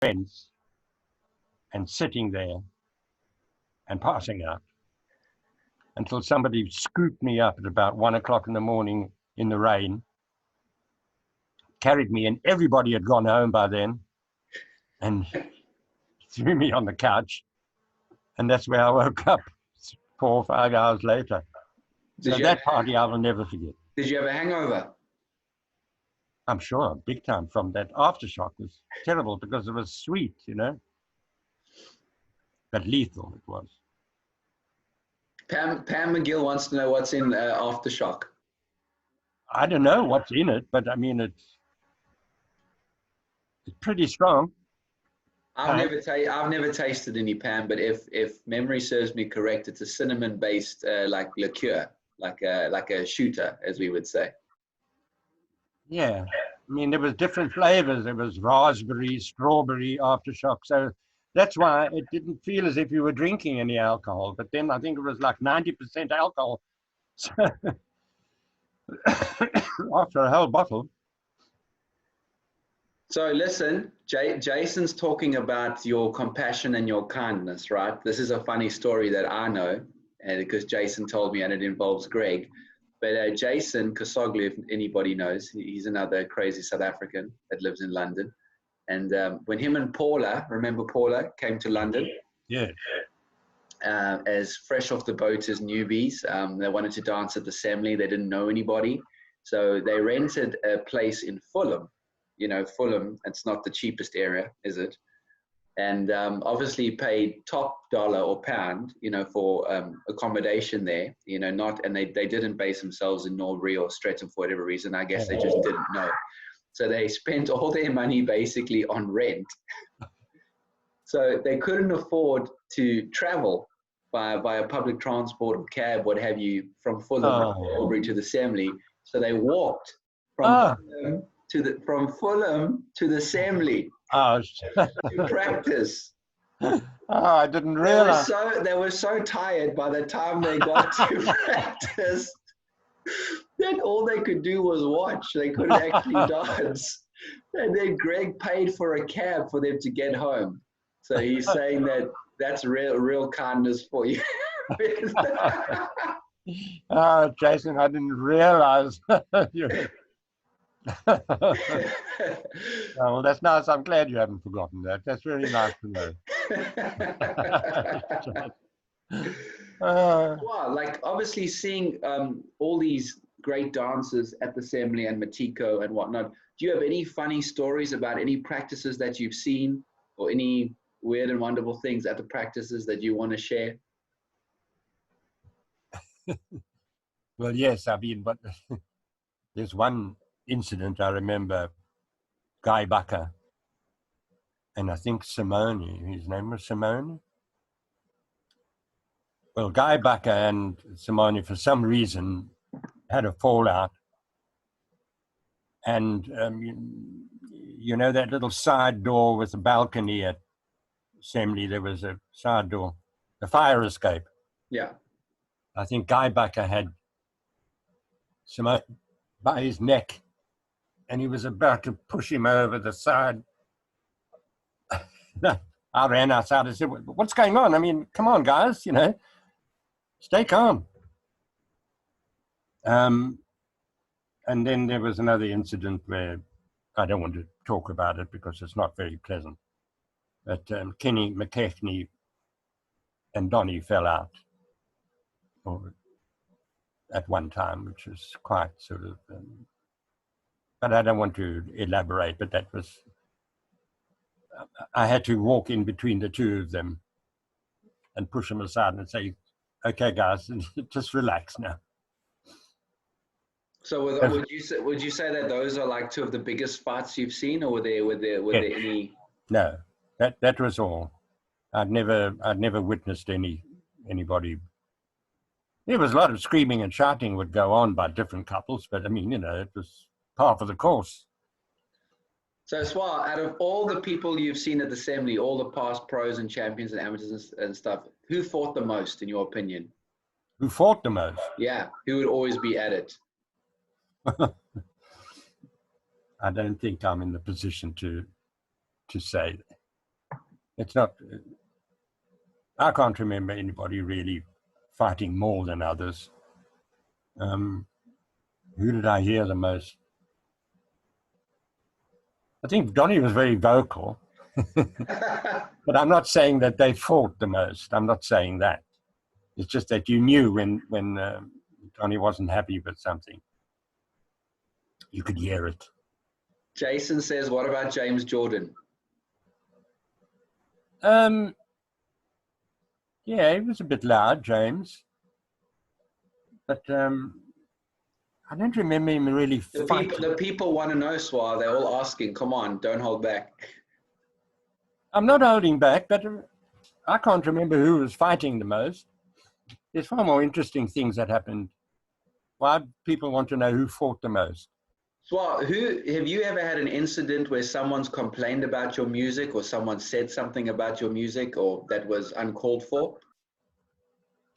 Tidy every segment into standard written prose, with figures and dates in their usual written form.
fence and sitting there and passing out until somebody scooped me up at about 1 o'clock in the morning in the rain, carried me, and everybody had gone home by then, and threw me on the couch. And that's where I woke up 4 or 5 hours later. So that party I will never forget. Did you have a hangover? I'm sure, big time, from that aftershock. It was terrible because it was sweet, you know, but lethal it was. Pam McGill wants to know what's in aftershock. I don't know what's in it, but I mean, it's pretty strong. I've never tasted any Pam, but if memory serves me correct, it's a cinnamon-based like liqueur, like a shooter, as we would say. Yeah, I mean, there was different flavors. There was raspberry, strawberry, aftershock. So that's why it didn't feel as if you were drinking any alcohol. But then I think it was like 90% alcohol. So after a whole bottle. So listen, Jason's talking about your compassion and your kindness, right? This is a funny story that I know, and because Jason told me, and it involves Greg. But Jason Kasoglu, if anybody knows, he's another crazy South African that lives in London. And when him and Paula, remember Paula, came to London? Yeah. As fresh off the boat as newbies, they wanted to dance at the assembly. They didn't know anybody. So they rented a place in Fulham. You know, Fulham, it's not the cheapest area, is it? And obviously paid top dollar or pound, you know, for accommodation there, you know, and they didn't base themselves in Norbury or Streatham for whatever reason. I guess they just didn't know. So they spent all their money basically on rent. So they couldn't afford to travel by public transport or cab, what have you, from Fulham to the assembly. So they walked from Fulham to the assembly to practice. I didn't realize. They were so tired by the time they got to practice that all they could do was watch. They couldn't actually dance. And then Greg paid for a cab for them to get home. So he's saying that's real kindness for you. Jason, I didn't realize. Well, that's nice. I'm glad you haven't forgotten that. That's really nice to know. Wow, like obviously seeing all these great dancers at the assembly and Matiko and whatnot, do you have any funny stories about any practices that you've seen or any weird and wonderful things at the practices that you want to share? Well, yes, I mean, but there's one incident I remember. Guy Bucker and I think Simone, his name was Simone. Well, Guy Bucker and Simone, for some reason, had a fallout. And you know that little side door with a balcony at assembly, there was a side door, a fire escape. Yeah. I think Guy Bucker had Simone by his neck, and he was about to push him over the side. I ran outside and said, "What's going on? I mean, come on, guys, you know, stay calm." And then there was another incident where I don't want to talk about it because it's not very pleasant. But Kenny McKechnie and Donnie fell out at one time, which was quite sort of, but I don't want to elaborate, but that was, I had to walk in between the two of them and push them aside and say, "Okay, guys, just relax now." So would you say that those are like two of the biggest fights you've seen, or were there any? No, that was all. I'd never witnessed anybody. There was a lot of screaming and shouting would go on by different couples, but I mean, you know, it was part of the course. So Swaar, out of all the people you've seen at the assembly, all the past pros and champions and amateurs and stuff, who fought the most, in your opinion? Who fought the most? Yeah, who would always be at it? I don't think I'm in the position to say. It's not, I can't remember anybody really fighting more than others. Who did I hear the most? I think Donnie was very vocal, but I'm not saying that they fought the most. I'm not saying that. It's just that you knew when Donnie wasn't happy with something. You could hear it. Jason says, what about James Jordan? Yeah, he was a bit loud, James. But I don't remember him really fighting. The people want to know, Swaar. They're all asking. Come on, don't hold back. I'm not holding back, but I can't remember who was fighting the most. There's far more interesting things that happened. Why people want to know who fought the most? Swaar, have you ever had an incident where someone's complained about your music, or someone said something about your music, or that was uncalled for?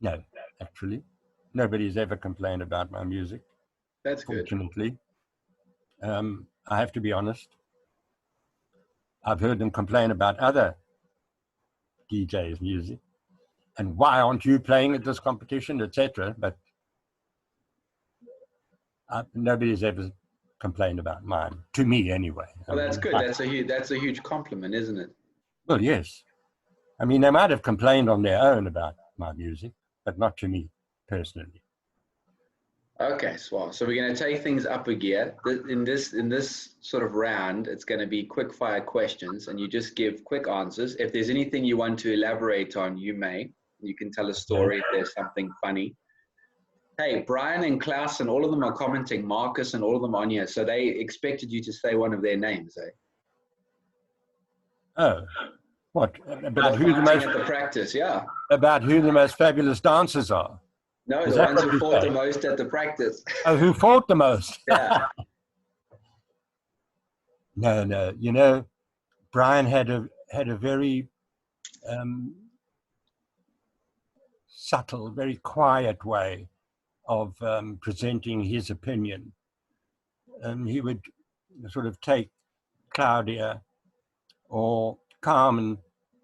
No, actually. Nobody's ever complained about my music. That's good. Fortunately. I have to be honest. I've heard them complain about other DJs' music and why aren't you playing at this competition, etc. But nobody's ever complained about mine, to me anyway. Well, that's good. That's a huge compliment, isn't it? Well, yes. I mean, they might have complained on their own about my music, but not to me personally. Okay, Swaar. So we're going to take things up a gear. In this sort of round, it's going to be quick fire questions, and you just give quick answers. If there's anything you want to elaborate on, you may. You can tell a story if there's something funny. Hey, Brian and Klaus and all of them are commenting, Marcus and all of them on here. So they expected you to say one of their names, eh? Oh, what? About who the most at the practice, yeah. About who the most fabulous dancers are. No, the ones who fought the most at the practice. Oh, who fought the most? Yeah. No. You know, Brian had a very subtle, very quiet way of presenting his opinion. He would sort of take Claudia or Carmen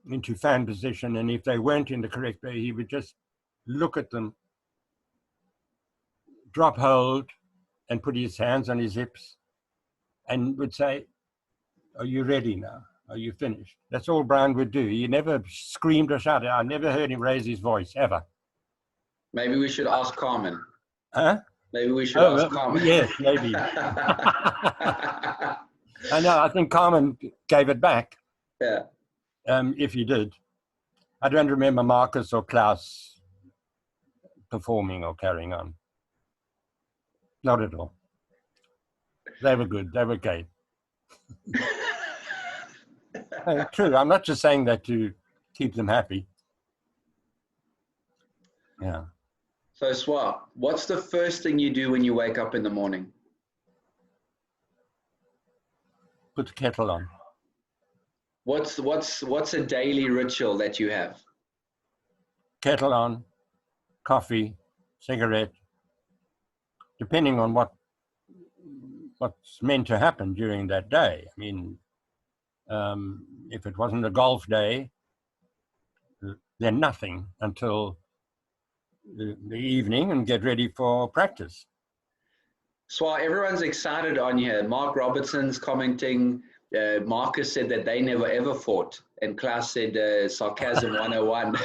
into fan position, and if they weren't in the correct way, he would just look at them, drop hold, and put his hands on his hips, and would say, "Are you ready now? Are you finished?" That's all Brian would do. He never screamed or shouted. I never heard him raise his voice, ever. Maybe we should ask Carmen. Huh? Maybe we should ask Carmen. Yes, maybe. I know, I think Carmen gave it back. Yeah. If he did. I don't remember Marcus or Klaus performing or carrying on. Not at all. They were good. They were gay. True. I'm not just saying that to keep them happy. Yeah. So, Swaar, what's the first thing you do when you wake up in the morning? Put the kettle on. What's a daily ritual that you have? Kettle on, coffee, cigarette, depending on what's meant to happen during that day. I mean, if it wasn't a golf day, then nothing until the evening and get ready for practice. Swaar, everyone's excited on here. Mark Robertson's commenting. Marcus said that they never ever fought, and Klaus said sarcasm 101.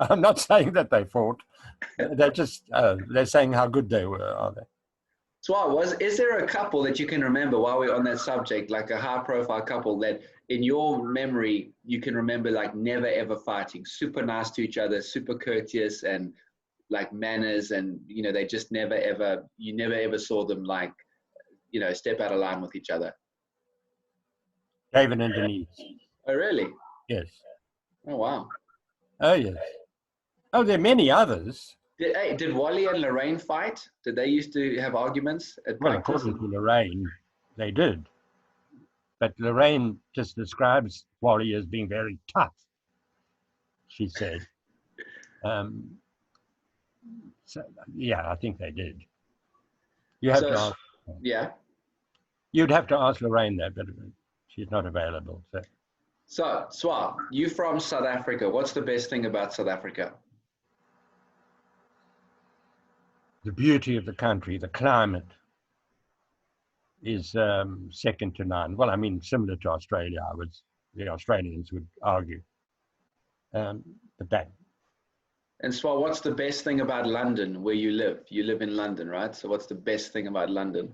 I'm not saying that they fought. They're just they're saying how good they were, are they? Swaar, is there a couple that you can remember while we're on that subject, like a high-profile couple that in your memory you can remember, like never ever fighting, super nice to each other, super courteous, and like manners, and you know they just never ever saw them like step out of line with each other? David and Denise. Oh really? Yes. Oh wow. Oh yes. Oh, there are many others. Did Wally and Lorraine fight? Did they used to have arguments at Well, practice? according to Lorraine, they did. But Lorraine just describes Wally as being very tough, she said. So, yeah, I think they did. You have to ask. Yeah. You'd have to ask Lorraine that, but she's not available. So, Swaar, you from South Africa. What's the best thing about South Africa? The beauty of the country, the climate is second to none. Well, I mean, similar to Australia, the Australians would argue. But that. And Swaar, what's the best thing about London, where you live? You live in London, right? So what's the best thing about London?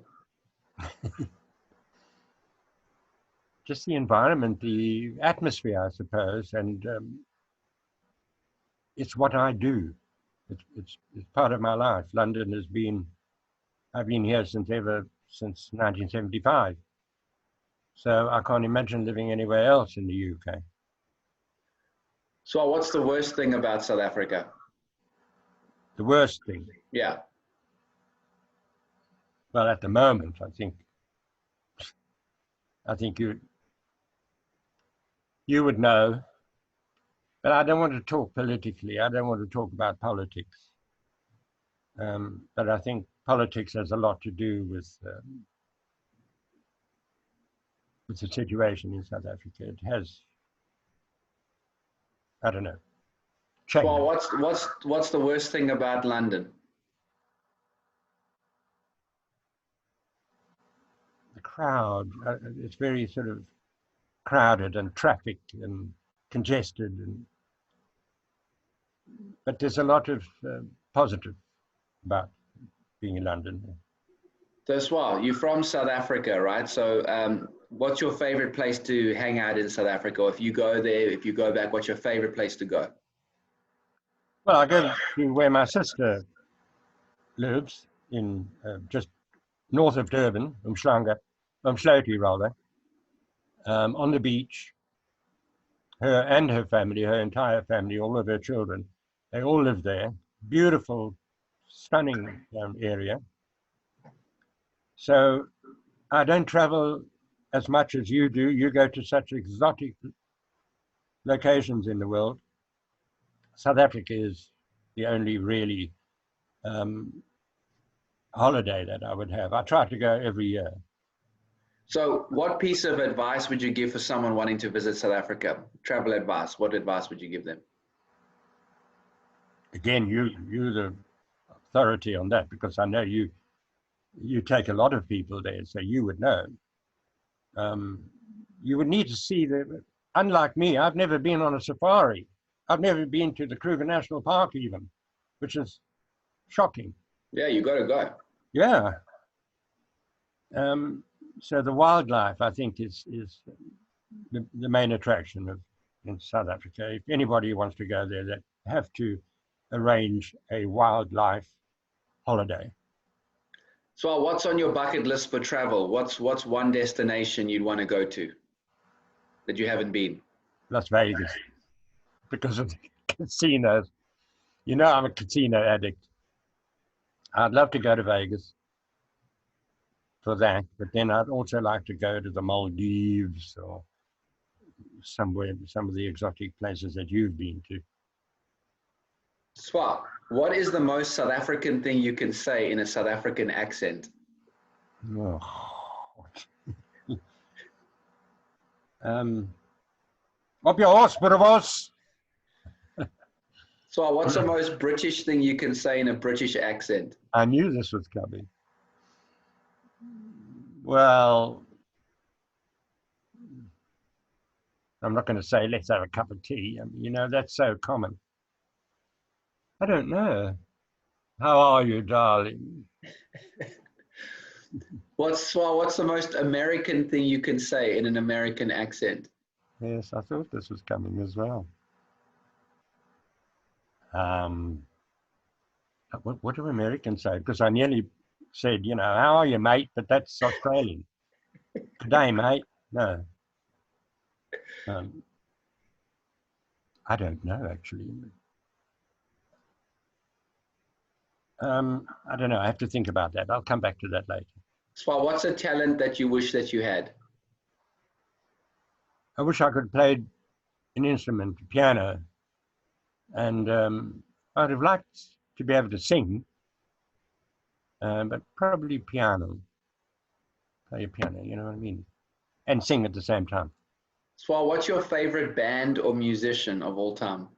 Just the environment, the atmosphere, I suppose, and it's what I do. It's part of my life. London has been, I've been here since 1975. So I can't imagine living anywhere else in the UK. So what's the worst thing about South Africa? The worst thing? Yeah. Well, at the moment, I think you would know, but I don't want to talk politically. I don't want to talk about politics. But I think politics has a lot to do with the situation in South Africa. It has, I don't know, changed. Well, what's the worst thing about London? The crowd. It's very sort of crowded and trafficked and congested, but there's a lot of positive about being in London. So Swaar, you're from South Africa, right? So what's your favorite place to hang out in South Africa? Or if you go there, if you go back, what's your favorite place to go? Well, I go to where my sister lives, in just north of Durban, Umhloti rather, on the beach. Her and her family, her entire family, all of her children, they all live there. Beautiful, stunning area. So I don't travel as much as you do. You go to such exotic locations in the world. South Africa is the only really holiday that I would have. I try to go every year. So what piece of advice would you give for someone wanting to visit South Africa? Travel advice. What advice would you give them? Again, you're the authority on that, because I know you take a lot of people there, so you would know. You would need to see unlike me, I've never been on a safari. I've never been to the Kruger National Park even, which is shocking. Yeah, you got to go. Yeah. So the wildlife, I think, is the main attraction in South Africa. If anybody wants to go there, they have to arrange a wildlife holiday. So what's on your bucket list for travel? What's one destination you'd want to go to that you haven't been? Las Vegas, because of the casinos. You know, I'm a casino addict. I'd love to go to Vegas for that, but then I'd also like to go to the Maldives or some of the exotic places that you've been to. Swaar, what is the most South African thing you can say in a South African accent? Oh. Op jou horse, boerewors. So what's the most British thing you can say in a British accent? I knew this was coming. Well, I'm not going to say, let's have a cup of tea. I mean, you know, that's so common. I don't know. How are you, darling? What's the most American thing you can say in an American accent? Yes, I thought this was coming as well. What do Americans say? Because I nearly said, you know, how are you, mate? But that's Australian. Good day, mate. No. I don't know, actually. I don't know. I have to think about that. I'll come back to that later. So what's a talent that you wish that you had? I wish I could play an instrument, piano, and I'd have liked to be able to sing, but probably piano. Play a piano, you know what I mean? and sing at the same time. Swaar, what's your favorite band or musician of all time?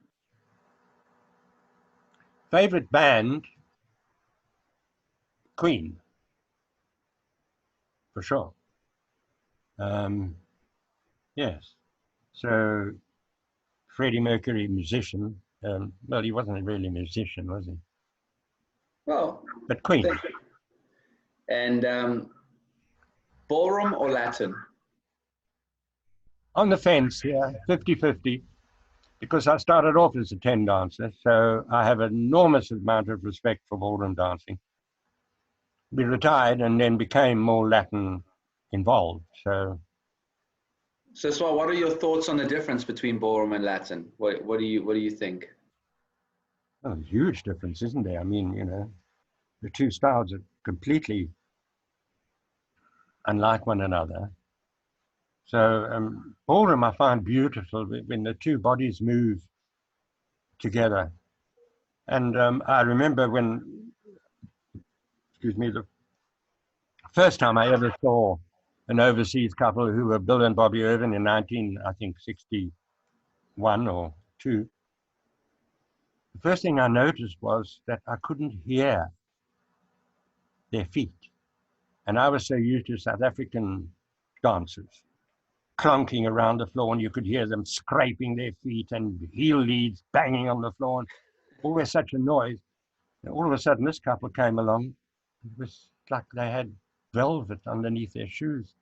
Favorite band, Queen, for sure. Yes. So Freddie Mercury, musician. Well, he wasn't really a musician, was he? Well, But Queen. And ballroom or Latin? On the fence, yeah, 50-50, because I started off as a 10 dancer, so I have an enormous amount of respect for ballroom dancing. We retired and then became more Latin involved. So Swaar, what are your thoughts on the difference between ballroom and Latin? What do you think? well, a huge difference, isn't there? I mean, the two styles are completely unlike one another. So ballroom I find beautiful when the two bodies move together. And I remember the first time I ever saw an overseas couple who were Bill and Bobby Irvin in 1961 or 2. The first thing I noticed was that I couldn't hear their feet. And I was so used to South African dancers clunking around the floor, and you could hear them scraping their feet and heel leads banging on the floor, and always such a noise. And all of a sudden, this couple came along. It was like they had velvet underneath their shoes.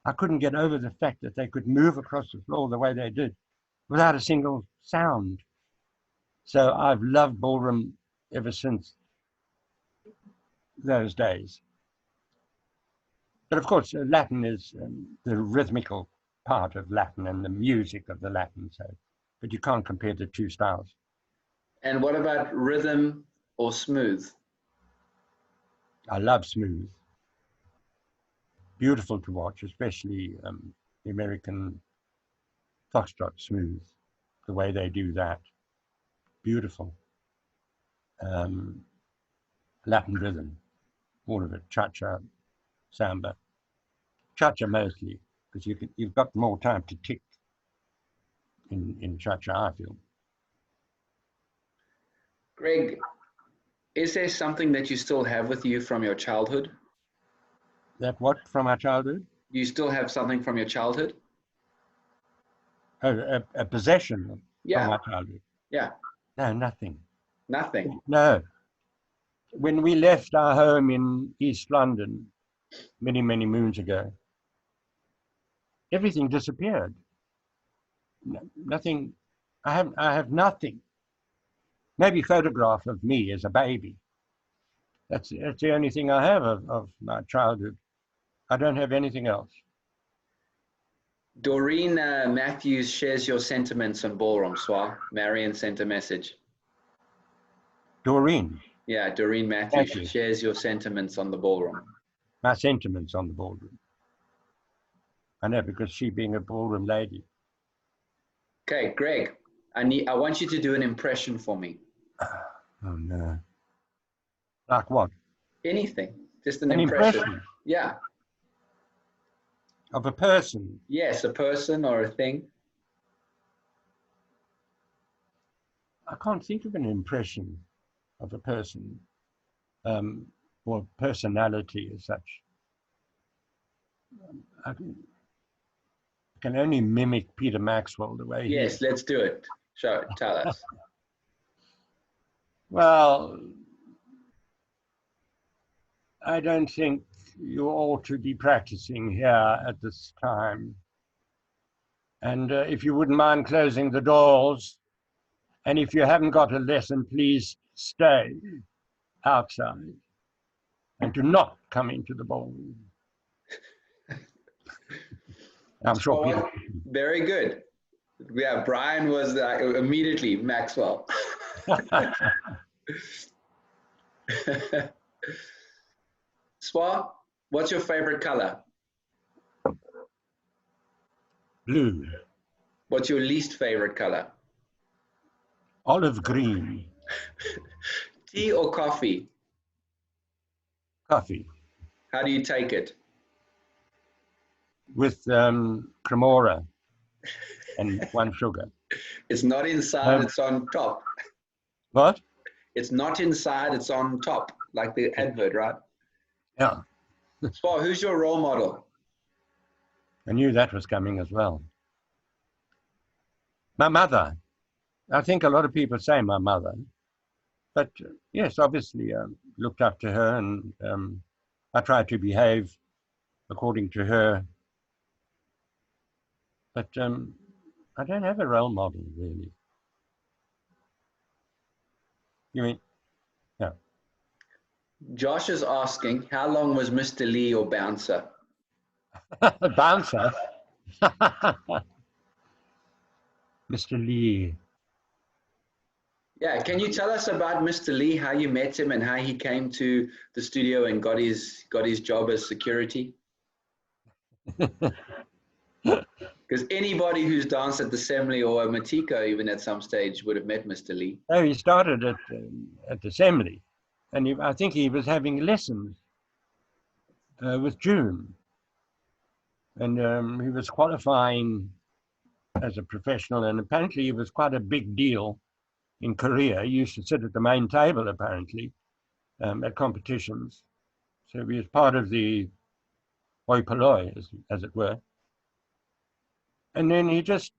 I couldn't get over the fact that they could move across the floor the way they did without a single sound. So I've loved ballroom ever since those days. But of course, Latin is the rhythmical part of Latin and the music of the Latin. So, but you can't compare the two styles. And what about rhythm or smooth? I love smooth. Beautiful to watch, especially the American foxtrot smooth, the way they do that. Beautiful. Latin rhythm, all of it, cha-cha, samba. Cha-cha mostly, because you've got more time to tick in cha-cha, I feel. Greg, is there something that you still have with you from your childhood? That what from our childhood? Do you still have something from your childhood? Oh, a possession Yeah. from our childhood? Yeah. No, nothing. Nothing. No. When we left our home in East London many, many moons ago, everything disappeared. Nothing. I have nothing. Maybe a photograph of me as a baby. That's the only thing I have of my childhood. I don't have anything else. Doreen Matthews shares your sentiments on ballroom, Swaar. Marion sent a message. Doreen. Yeah, Doreen Matthews shares your sentiments on the ballroom. My sentiments on the ballroom. I know, because she being a ballroom lady. Okay, Greg, I want you to do an impression for me. Oh no. Like what? Anything. Just an impression. Yeah. Of a person? Yes, a person or a thing. I can't think of an impression of a person or personality as such. I can only mimic Peter Maxwell the way Yes, he... let's do it. Show it. Tell us. Well, I don't think you ought to be practicing here at this time. And if you wouldn't mind closing the doors, and if you haven't got a lesson, please stay outside and do not come into the ballroom. I'm sure people... Very good. Yeah, Brian was immediately Maxwell. Swaar, what's your favorite color? Blue. What's your least favorite color? Olive green. Tea or coffee? Coffee. How do you take it? with cremora and 1 sugar. It's not inside, it's on top. What? It's not inside, it's on top, like the advert, right? Yeah. Swaar, who's your role model? I knew that was coming as well. My mother. I think a lot of people say my mother. But yes, obviously, looked up to her, and I tried to behave according to her. But I don't have a role model, really. You mean? Yeah. Josh is asking, how long was Mr. Lee your bouncer? Bouncer? Mr. Lee. Yeah, can you tell us about Mr. Lee, how you met him and how he came to the studio and got his job as security? Because anybody who's danced at the Assembly or Matiko even at some stage would have met Mr. Lee. Oh, he started at the Assembly, and I think he was having lessons with June, and he was qualifying as a professional, and apparently he was quite a big deal in Korea. He used to sit at the main table, apparently, at competitions. So he was part of the hoi polloi, as it were. And then he just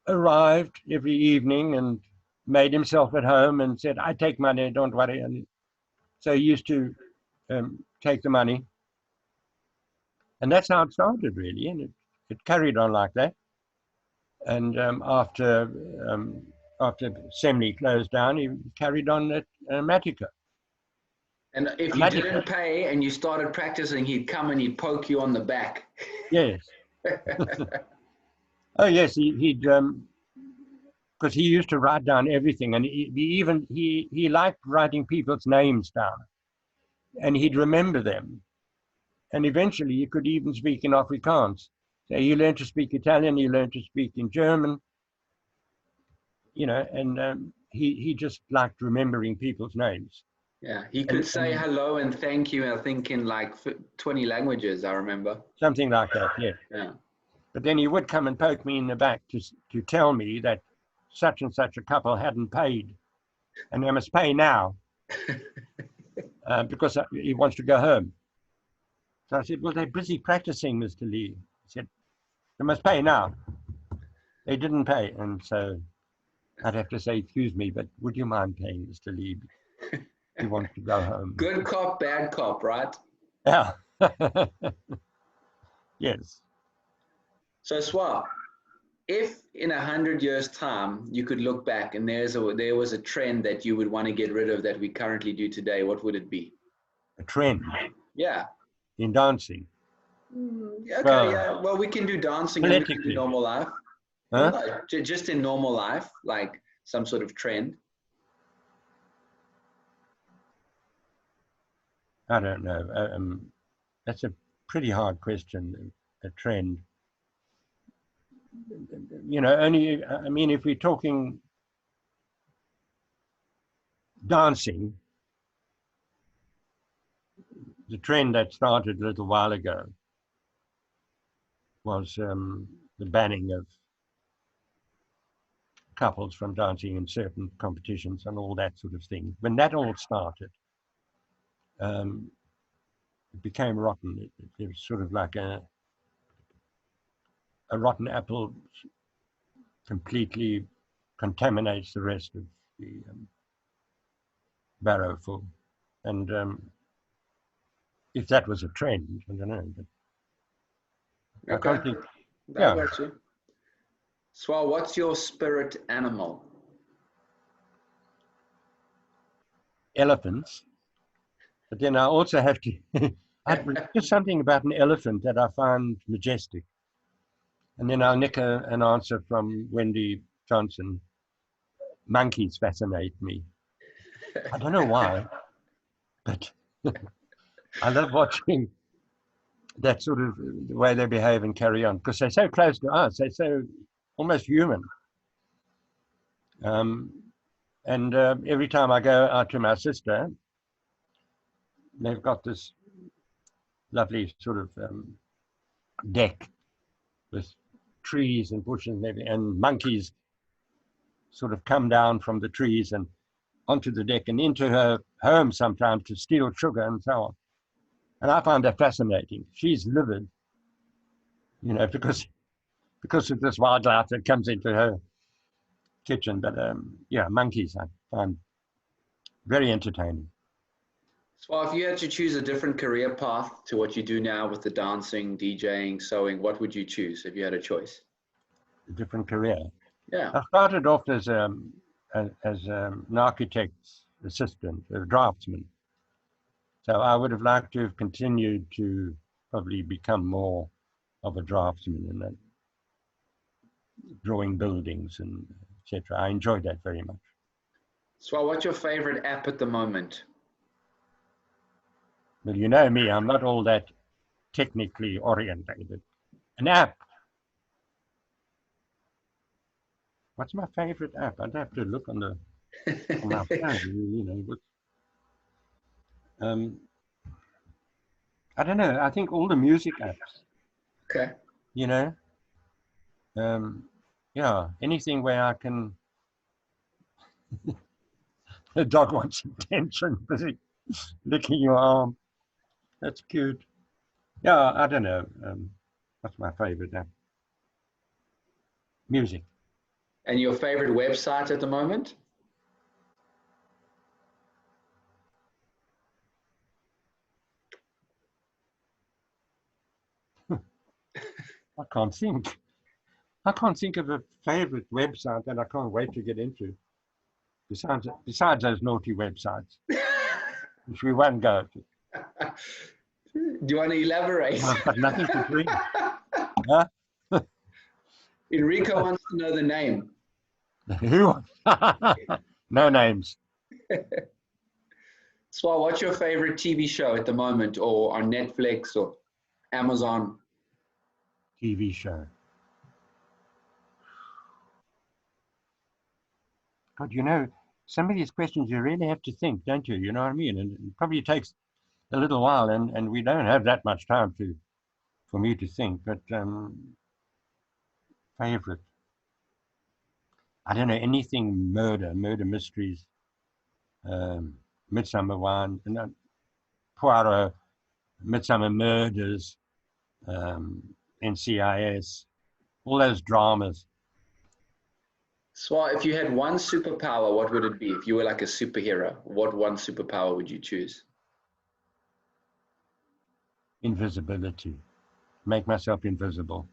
arrived every evening and made himself at home and said, I take money, don't worry. And so he used to take the money. And that's how it started, really. And it carried on like that. And after Assembly closed down, he carried on at Matiko. And if you didn't pay and you started practicing, he'd come and he'd poke you on the back. Yes. Oh, yes, he'd, because he used to write down everything, and he liked writing people's names down, and he'd remember them. And eventually he could even speak in Afrikaans. So he learned to speak Italian, he learned to speak in German, you know, and he just liked remembering people's names. Yeah, he could say hello and thank you, I think, in like 20 languages, I remember. Something like that, yeah. Yeah. But then he would come and poke me in the back to tell me that such and such a couple hadn't paid, and they must pay now because he wants to go home. So I said, well, they're busy practicing, Mr. Lee. He said, they must pay now. They didn't pay, and so I'd have to say, excuse me, but would you mind paying Mr. Lee? He wants to go home. Good cop, bad cop, right? Yeah. Yes. So Swaar, if in 100 years' time you could look back and there was a trend that you would want to get rid of that we currently do today, what would it be? A trend? Yeah. In dancing? Okay, yeah. Well, we can do dancing and we can do normal life. Huh? No, just in normal life, like some sort of trend. I don't know. That's a pretty hard question, a trend. You know, only, I mean, if we're talking dancing, the trend that started a little while ago was the banning of couples from dancing in certain competitions and all that sort of thing. When that all started, it became rotten. It was sort of like a rotten apple completely contaminates the rest of the barrow full. And if that was a trend, I don't know. But Okay. I can't think. I got you. Swaar, what's your spirit animal? Elephants. But then I also have to, just something about an elephant that I find majestic. And then I'll nick an answer from Wendy Johnson. Monkeys fascinate me. I don't know why, but I love watching that sort of the way they behave and carry on, because they're so close to us. They're so almost human. And every time I go out to my sister, they've got this lovely sort of deck with trees and bushes and everything, and monkeys sort of come down from the trees and onto the deck and into her home sometimes to steal sugar and so on. And I find that fascinating. She's livid, you know, because of this wildlife that comes into her kitchen. But yeah, monkeys I find very entertaining. So if you had to choose a different career path to what you do now with the dancing, DJing, sewing, what would you choose if you had a choice? A different career. Yeah. I started off as an architect's assistant, a draftsman. So I would have liked to have continued to probably become more of a draftsman and that, drawing buildings and etc. I enjoyed that very much. So what's your favorite app at the moment? Well, you know me, I'm not all that technically orientated. An app. What's my favorite app? I'd have to look on my phone, you know. But, I don't know. I think all the music apps. Okay. You know, yeah, anything where I can. The dog wants attention, busy licking your arm. That's cute. Yeah, I don't know. What's my favorite app? Music. And your favorite website at the moment? I can't think. I can't think of a favorite website that I can't wait to get into. Besides those naughty websites, which we won't go to. Do you want to elaborate? I've got nothing to drink. Huh? Enrico wants to know the name. Who? No names. Swaar, what's your favorite TV show at the moment, or on Netflix or Amazon? TV show. God, you know, some of these questions you really have to think, don't you? You know what I mean? And it probably takes a little while, and we don't have that much time for me to think. But favorite. I don't know, anything murder mysteries, Midsummer Wine, Poirot, Midsummer Murders, NCIS, all those dramas. Swaar, if you had one superpower, what would it be? If you were like a superhero, what one superpower would you choose? Invisibility. Make myself invisible.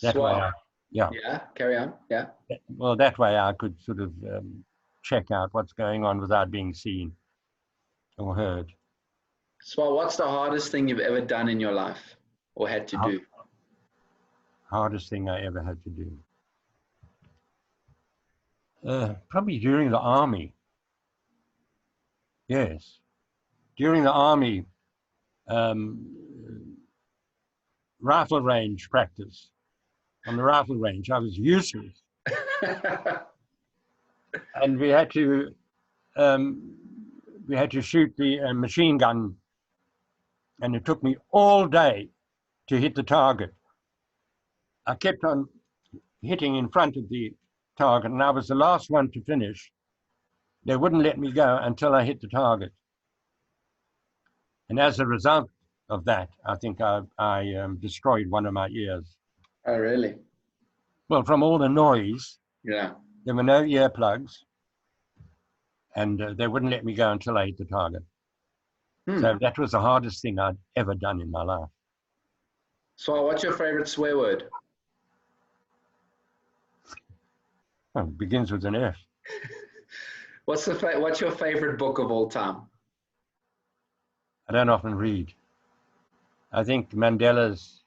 That Swaar. way, yeah. Yeah, carry on. Yeah. Well, that way I could sort of check out what's going on without being seen or heard. Swaar, what's the hardest thing you've ever done in your life or had to do? Hardest thing I ever had to do. Probably during the army. Yes. During the army, rifle range practice. On the rifle range, I was useless. And we had to shoot the machine gun, and it took me all day to hit the target. I kept on hitting in front of the target, and I was the last one to finish. They wouldn't let me go until I hit the target. And as a result of that, I think I destroyed one of my ears. Oh, really? Well, from all the noise. Yeah. There were no earplugs, and they wouldn't let me go until I hit the target. So that was the hardest thing I'd ever done in my life. So what's your favorite swear word? Well, it begins with an F. What's your favorite book of all time? I don't often read. I think Mandela's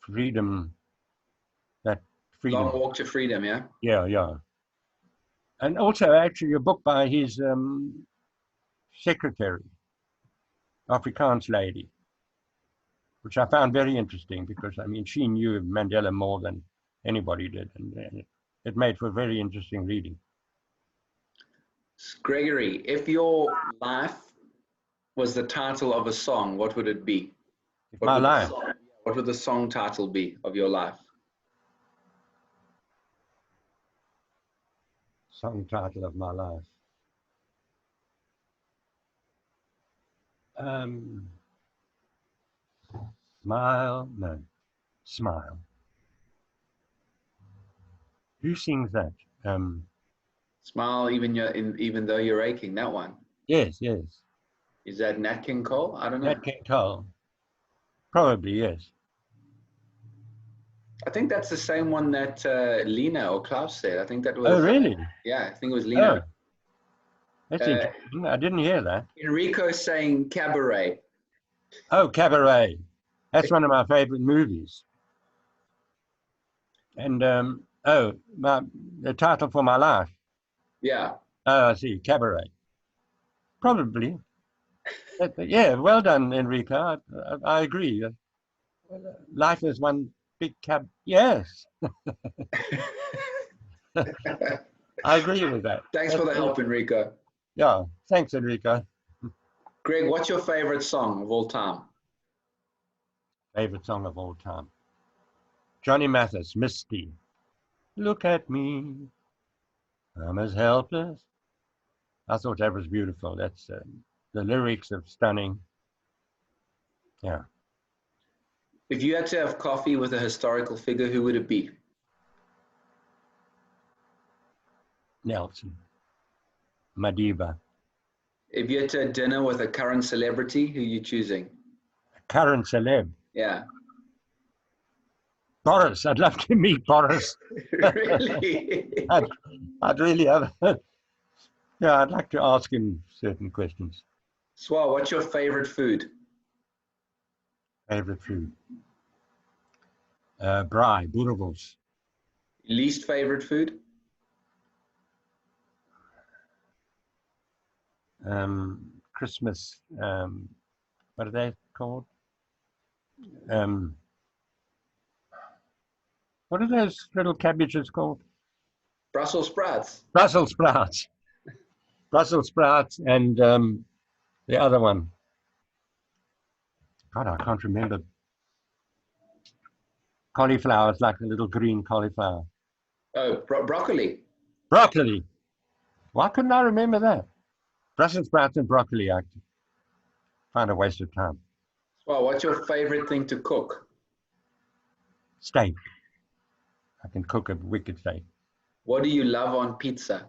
Freedom, that freedom. Long Walk to Freedom, yeah? Yeah. And also actually a book by his secretary, Afrikaans lady, which I found very interesting because, I mean, she knew Mandela more than anybody did. And it made for very interesting reading. Gregory, if your life was the title of a song, what would it be? If my life. What would the song title be of your life? Song title of my life. Smile, no, smile. Who sings that? Smile even though you're aching. That one. Yes. Is that Nat King Cole? I don't know. Nat King Cole. Probably, yes. I think that's the same one that Lena or Klaus said. I think that was. Oh, really? Yeah, I think it was Lena. Oh, that's interesting. I didn't hear that. Enrico saying Cabaret. Oh, Cabaret. That's one of my favorite movies. And, the title for my life. Yeah. Oh, I see. Cabaret. Probably. Yeah, well done, Enrico. I agree. Life is one big cab. Yes. I agree with that. Thanks for the help, Enrico. Yeah, thanks, Enrico. Greg, what's your favorite song of all time? Favorite song of all time. Johnny Mathis, Misty. Look at me. I'm as helpless. I thought that was beautiful. That's the lyrics are stunning. Yeah. If you had to have coffee with a historical figure, who would it be? Nelson. Madiba. If you had to have dinner with a current celebrity, who are you choosing? Current celeb. Yeah. Boris. I'd love to meet Boris. Really? I'd really have. Yeah, I'd like to ask him certain questions. Swaar, what's your favorite food? Favorite food? Boerewors. Least favorite food? Christmas. What are they called? What are those little cabbages called? Brussels sprouts. Brussels sprouts. Brussels sprouts and the other one. God, I can't remember. Cauliflower. It's like a little green cauliflower. Oh, broccoli. Broccoli. Why couldn't I remember that? Brussels sprouts and broccoli. I find a waste of time. Well, what's your favorite thing to cook? Steak. I can cook a wicked steak. What do you love on pizza?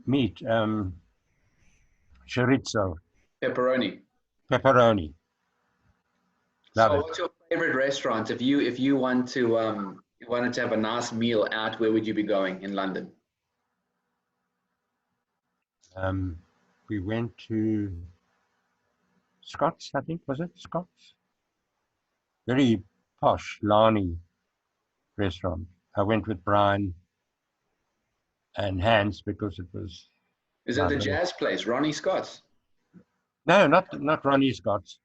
Meat. Chorizo. Pepperoni. Pepperoni. Love So it. what's your favorite restaurant? If you want to you wanted to have a nice meal out, where would you be going in London? We went to Scott's, I think, was it? Scott's? Very posh, Lani restaurant. I went with Brian and Hans because it was... Is that the jazz place, Ronnie Scott's? No, not Ronnie Scott's.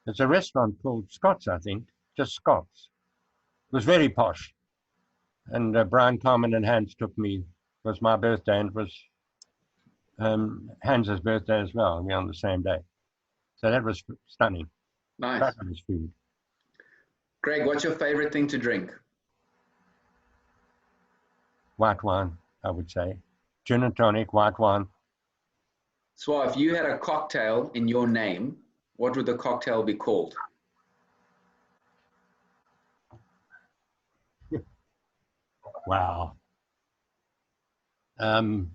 It's a restaurant called Scott's, I think, just Scott's. It was very posh. And Brian Carmen and Hans took me. It was my birthday and it was Hans's birthday as well. We were on the same day. So that was stunning. Nice. That was food. Greg, what's your favorite thing to drink? White wine, I would say. Gin and tonic, white wine. So if you had a cocktail in your name, what would the cocktail be called? Wow. God,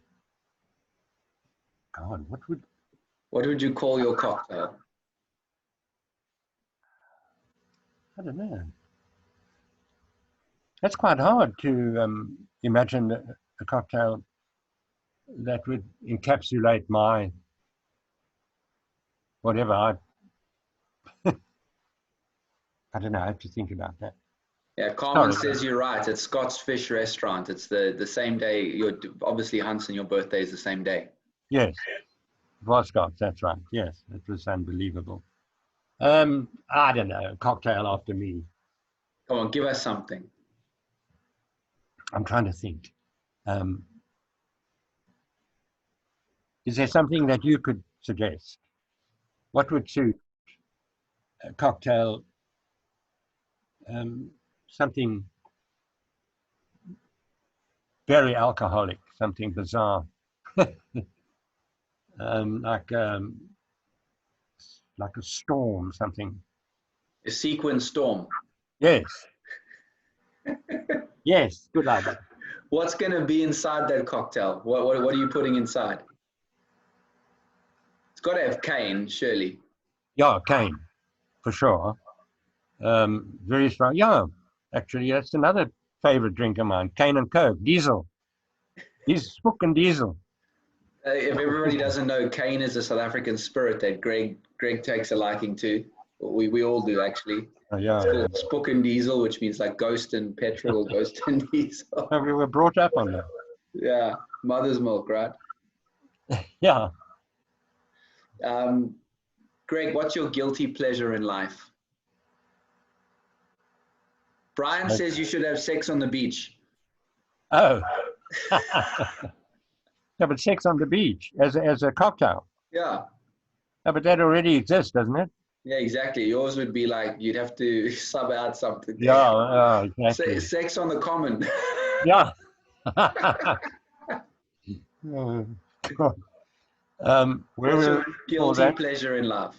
What would you call your cocktail? I don't know. That's quite hard to imagine a cocktail that would encapsulate my whatever. I don't know. I have to think about that. Yeah, Carmen says you're right. It's Scott's Fish Restaurant. It's the same day. You're obviously Hansen. Your birthday is the same day. Yes, it was Scott's. That's right. Yes, it was unbelievable. I don't know. A cocktail after me. Come on, give us something. I'm trying to think. Is there something that you could suggest? What would suit a cocktail? Something very alcoholic, something bizarre, like a storm, something. A sequin storm. Yes. Yes, good idea. What's going to be inside that cocktail? What are you putting inside? It's got to have cane, surely. Yeah, cane, for sure. Very strong. Yeah, actually, that's another favorite drink of mine. Cane and Coke, diesel. He's fucking diesel. If everybody doesn't know, cane is a South African spirit that Greg takes a liking to. We all do, actually. Oh, yeah. It's called Spook and Diesel, which means like ghost and petrol or ghost and diesel. We were brought up on that. Yeah, mother's milk, right? Yeah. Greg, what's your guilty pleasure in life? Brian says you should have sex on the beach. Oh. Yeah, but sex on the beach as a cocktail. Yeah. Yeah, but that already exists, doesn't it? Yeah, exactly. Yours would be like you'd have to sub out something. Yeah, exactly. Sex on the common. Yeah. What's your guilty pleasure in life?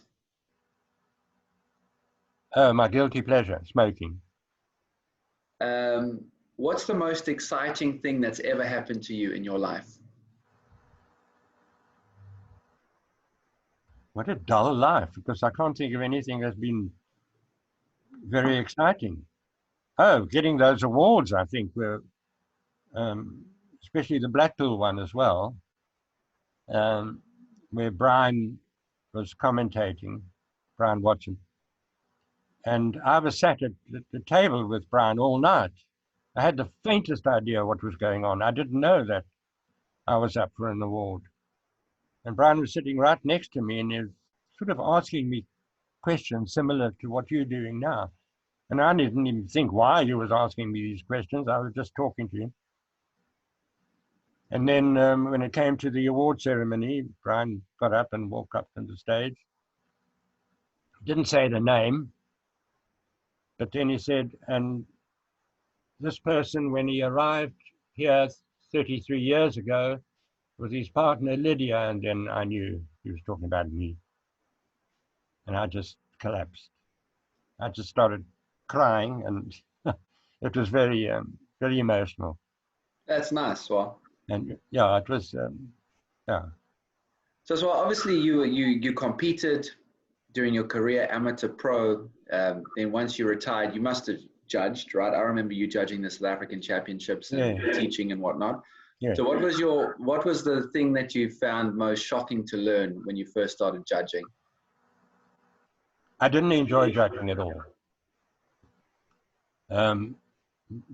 Oh, my guilty pleasure, smoking. What's the most exciting thing that's ever happened to you in your life? What a dull life, because I can't think of anything that's been very exciting. Oh, getting those awards, I think, were, especially the Blackpool one as well, where Brian was commentating, Brian Watson. And I was sat at the table with Brian all night. I had the faintest idea what was going on. I didn't know that I was up for an award. And Brian was sitting right next to me and he was sort of asking me questions similar to what you're doing now. And I didn't even think why he was asking me these questions. I was just talking to him. And then when it came to the award ceremony, Brian got up and walked up on the stage. Didn't say the name, but then he said, and this person, when he arrived here 33 years ago, with his partner Lydia, and then I knew he was talking about me. And I just collapsed. I just started crying, and it was very, very emotional. That's nice, Swaar. And yeah, it was, yeah. So Swaar, obviously you competed during your career, amateur, pro. Then once you retired, you must have judged, right? I remember you judging the South African Championships and teaching and whatnot. Yeah. So what was the thing that you found most shocking to learn when you first started judging? I didn't enjoy judging at all,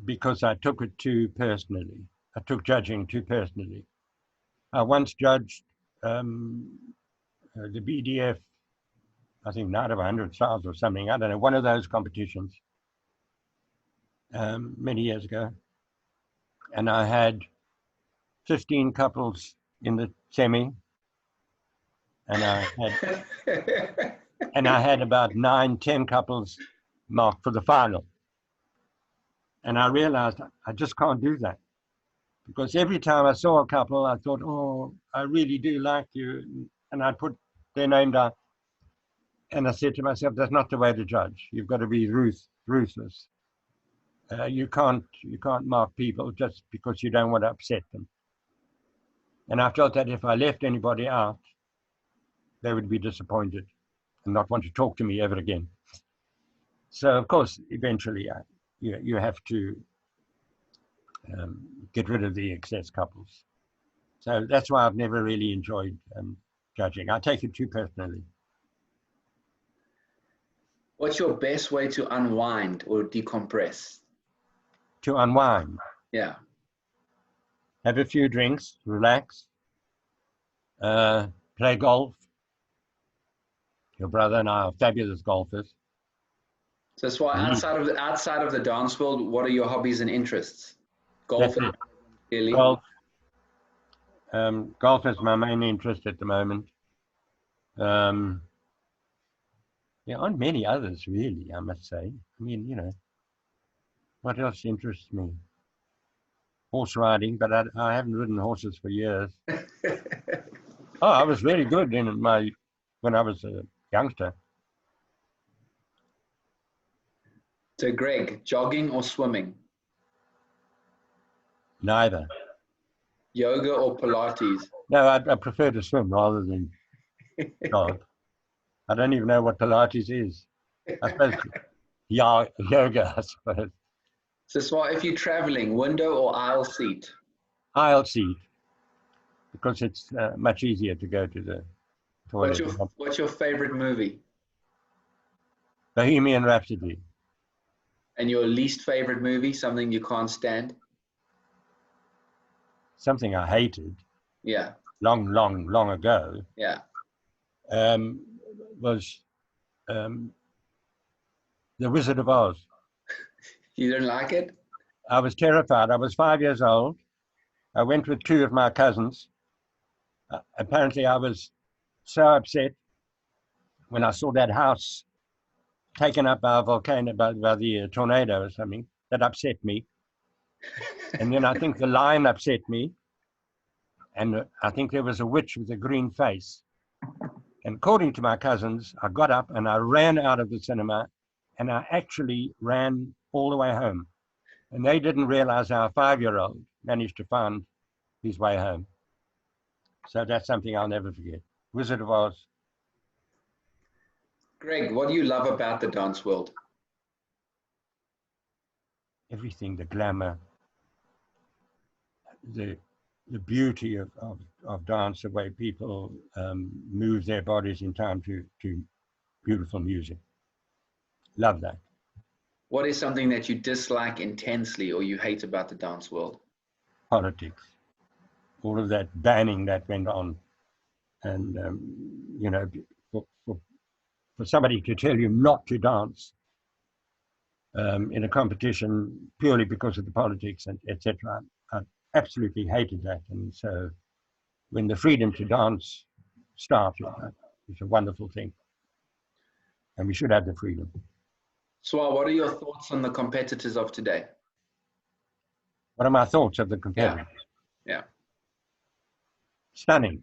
because I took it too personally. I took judging too personally. I once judged the BDF, I think Night of 100 Stars or something. I don't know, one of those competitions many years ago. And I had 15 couples in the semi, and I had about 9-10 couples marked for the final. And I realized I just can't do that, because every time I saw a couple, I thought, oh, I really do like you, and I'd put their name down, and I said to myself, that's not the way to judge. You've got to be ruthless. You can't mark people just because you don't want to upset them. And I felt that if I left anybody out, they would be disappointed and not want to talk to me ever again. So, of course, eventually you have to get rid of the excess couples. So that's why I've never really enjoyed judging. I take it too personally. What's your best way to unwind or decompress? To unwind? Yeah. Have a few drinks, relax, play golf. Your brother and I are fabulous golfers. So that's why outside of the dance world, what are your hobbies and interests? Golf, really? Golf. Golf is my main interest at the moment. Um, there aren't many others, really, I must say. I mean, you know, what else interests me? Horse riding, but I haven't ridden horses for years. Oh, I was very good when I was a youngster. So, Greg, jogging or swimming? Neither. Yoga or Pilates? No, I prefer to swim rather than jog. I don't even know what Pilates is. I suppose yoga, I suppose. So, Swaar, if you're traveling, window or aisle seat? Aisle seat, because it's much easier to go to the toilet. What's your favorite movie? Bohemian Rhapsody. And your least favorite movie, something you can't stand? Something I hated. Yeah. Long ago. Yeah. Was The Wizard of Oz. You don't like it? I was terrified. I was 5 years old. I went with two of my cousins. Apparently, I was so upset when I saw that house taken up by a volcano, by the tornado or something. That upset me. And then I think the lion upset me. And I think there was a witch with a green face. And according to my cousins, I got up and I ran out of the cinema, and I actually ran all the way home. And they didn't realize how a 5-year-old managed to find his way home. So that's something I'll never forget. Wizard of Oz. Greg, what do you love about the dance world? Everything, the glamour, the beauty of dance, the way people move their bodies in time to beautiful music. Love that. What is something that you dislike intensely or you hate about the dance world? Politics. All of that banning that went on. And, you know, for somebody to tell you not to dance in a competition purely because of the politics and etc. I absolutely hated that. And so when the freedom to dance started, it's a wonderful thing. And we should have the freedom. Swaar, what are your thoughts on the competitors of today? What are my thoughts of the competitors? Yeah. Stunning.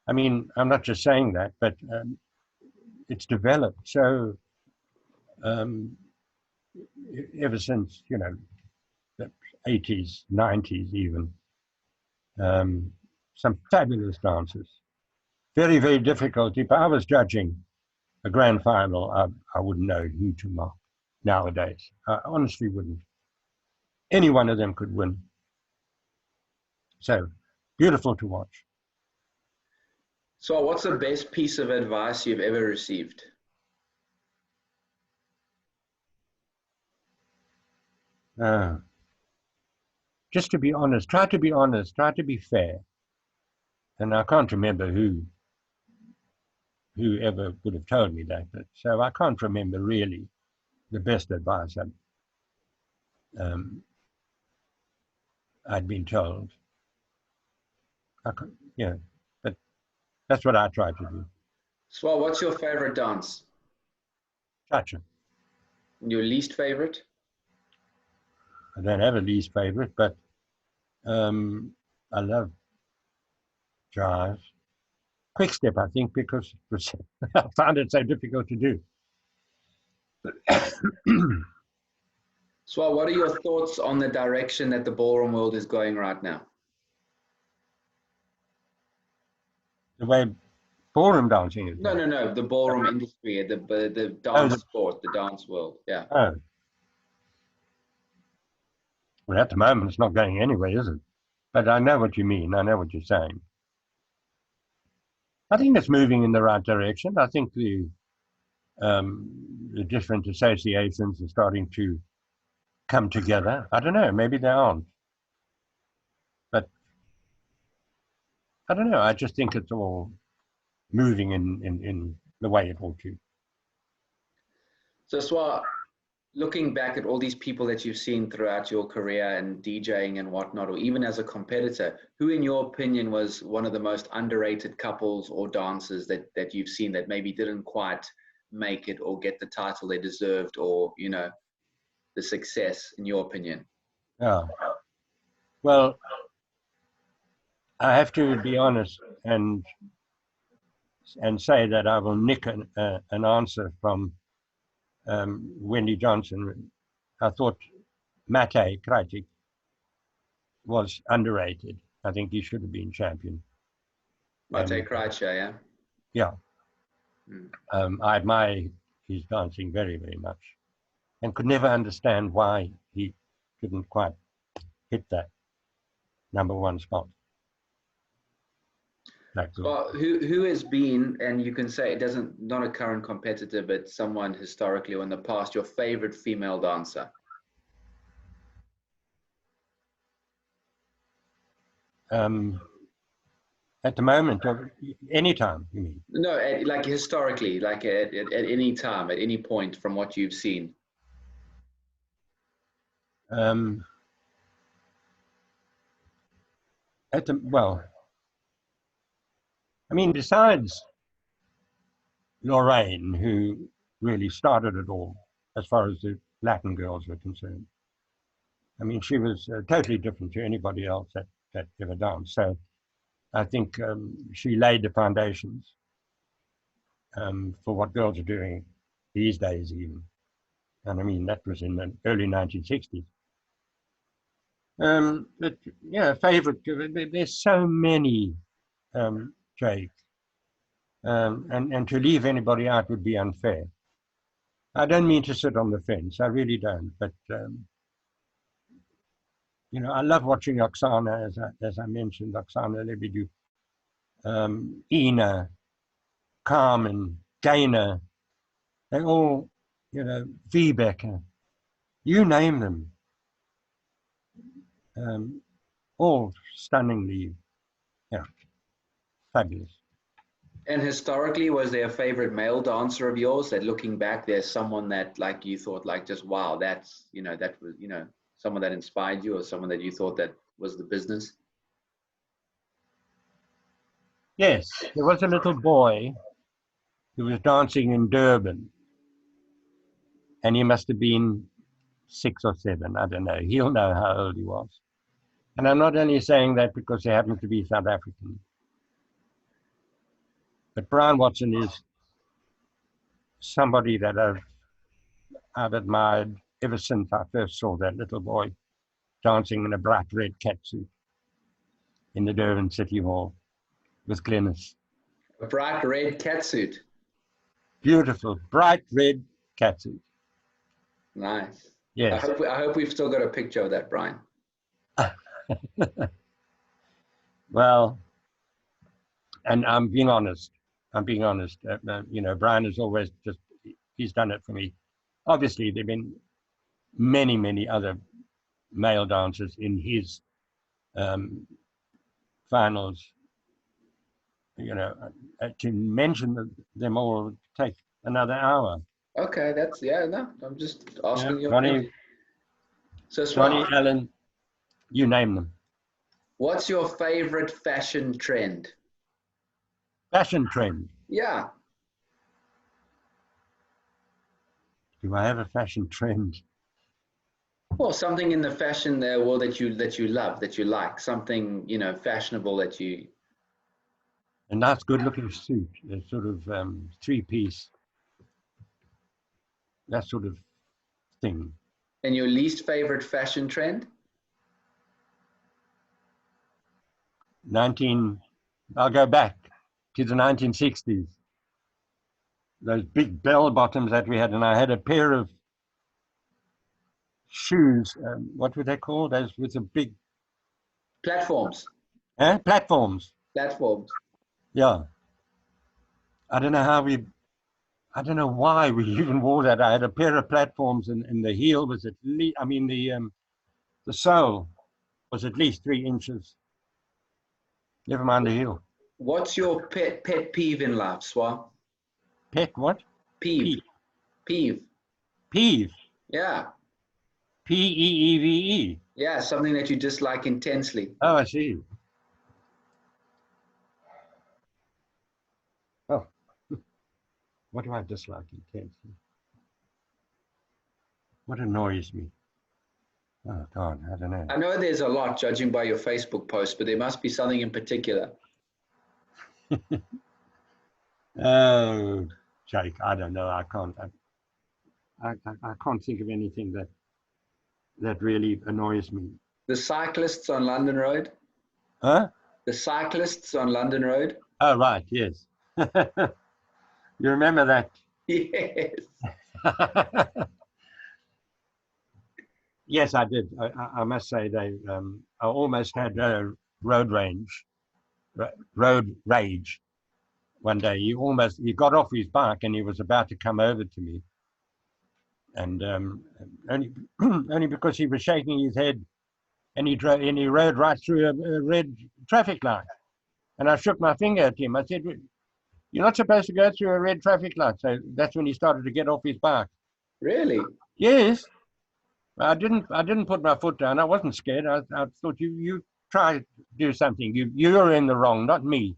I mean, I'm not just saying that, but it's developed so ever since, you know, the 80s, 90s even. Some fabulous dancers. Very, very difficult. If I was judging a grand final, I wouldn't know who to mark nowadays. I honestly wouldn't. Any one of them could win. So, beautiful to watch. So what's the best piece of advice you've ever received? Just to be honest, try to be fair. And I can't remember whoever would have told me that, but so I can't remember really the best advice I'd been told. Yeah, but that's what I try to do. Swaar, what's your favorite dance? Cha-cha. Your least favorite? I don't have a least favorite, but I love jive. Quick step, I think, because I found it so difficult to do. Swaar, what are your thoughts on the direction that the ballroom world is going right now? The way ballroom dancing is. No, the ballroom industry, the dance sport, the dance world, yeah. Oh. Well, at the moment, it's not going anywhere, is it? But I know what you mean. I know what you're saying. I think it's moving in the right direction. I think the different associations are starting to come together. I don't know. Maybe they aren't. But I don't know. I just think it's all moving in the way it ought to. So Swaar, looking back at all these people that you've seen throughout your career and DJing and whatnot, or even as a competitor, who in your opinion was one of the most underrated couples or dancers that you've seen that maybe didn't quite make it or get the title they deserved, or, you know, the success in your opinion? Yeah. Well, I have to be honest and say that I will nick an answer from Wendy Johnson. I thought Mate Krajcik was underrated. I think he should have been champion. Mate Krajcik, yeah? Yeah. I admire his dancing very, very much, and could never understand why he couldn't quite hit that #1 spot. Well, who has been, and you can say it doesn't, not a current competitor, but someone historically or in the past, your favorite female dancer? At the moment, or anytime, you mean? No, like historically, like at any time, at any point from what you've seen. Well, I mean, besides Lorraine, who really started it all, as far as the Latin girls were concerned. I mean, she was totally different to anybody else that ever danced. So I think she laid the foundations for what girls are doing these days even. And I mean, that was in the early 1960s. But yeah, favorite, there's so many, Jake. And to leave anybody out would be unfair. I don't mean to sit on the fence, I really don't. But, you know, I love watching Oksana, as I mentioned, Oksana Lebedew, Ina, Carmen, Dana, they all, you know, Viebecker, you name them, all stunningly, yeah, fabulous. And historically, was there a favorite male dancer of yours that, looking back, there's someone that, like, you thought, like, just wow, that's, you know, that was, you know, someone that inspired you, or someone that you thought that was the business? Yes, there was a little boy who was dancing in Durban, and he must have been 6 or 7, I don't know. He'll know how old he was. And I'm not only saying that because he happens to be South African, but Brian Watson is somebody that I've admired ever since I first saw that little boy dancing in a bright red catsuit in the Durban City Hall with Glennis. A bright red catsuit. Beautiful, bright red catsuit. Nice. Yes. I hope we've still got a picture of that, Brian. Well, and I'm being honest. You know, Brian has always he's done it for me. Obviously, there have been many, many other male dancers in his finals. You know, to mention them all would take another hour. Okay, that's, yeah, no, I'm just asking your Johnny, opinion. So, Johnny Swaar, Allen, you name them. what's your favorite fashion trend? Fashion trend. Yeah. Do I have a fashion trend? Well, something in the fashion world that you love, that you like, something, you know, fashionable that you. A nice, good-looking suit, a sort of 3-piece, that sort of thing. And your least favorite fashion trend? I'll go back to the 1960s. Those big bell bottoms that we had, and I had a pair of shoes. What were they called? Those with the big Platforms. platforms. Platforms. Yeah. I don't know why we even wore that. I had a pair of platforms, and the heel was at least, I mean, the sole was at least 3 inches. Never mind the heel. What's your pet peeve in life, Swaar? Pet what? Peeve. Peeve. Peeve. Yeah. Peeve. Yeah, something that you dislike intensely. Oh, I see. Oh, what do I dislike intensely? What annoys me? Oh, God, I don't know. I know there's a lot judging by your Facebook post, but there must be something in particular. Oh, Jake, I don't know. I can't think of anything that really annoys me. The cyclists on London Road? Huh? The cyclists on London Road? Oh, right, yes. You remember that? Yes. Yes, I did. I must say I almost had road rage one day. He got off his bike and he was about to come over to me, and only only because he was shaking his head, and he rode right through a red traffic light, and I shook my finger at him. I said, "You're not supposed to go through a red traffic light." So that's when he started to get off his bike. Really? Yes. I didn't put my foot down. I wasn't scared. I thought you try to do something. You're in the wrong, not me.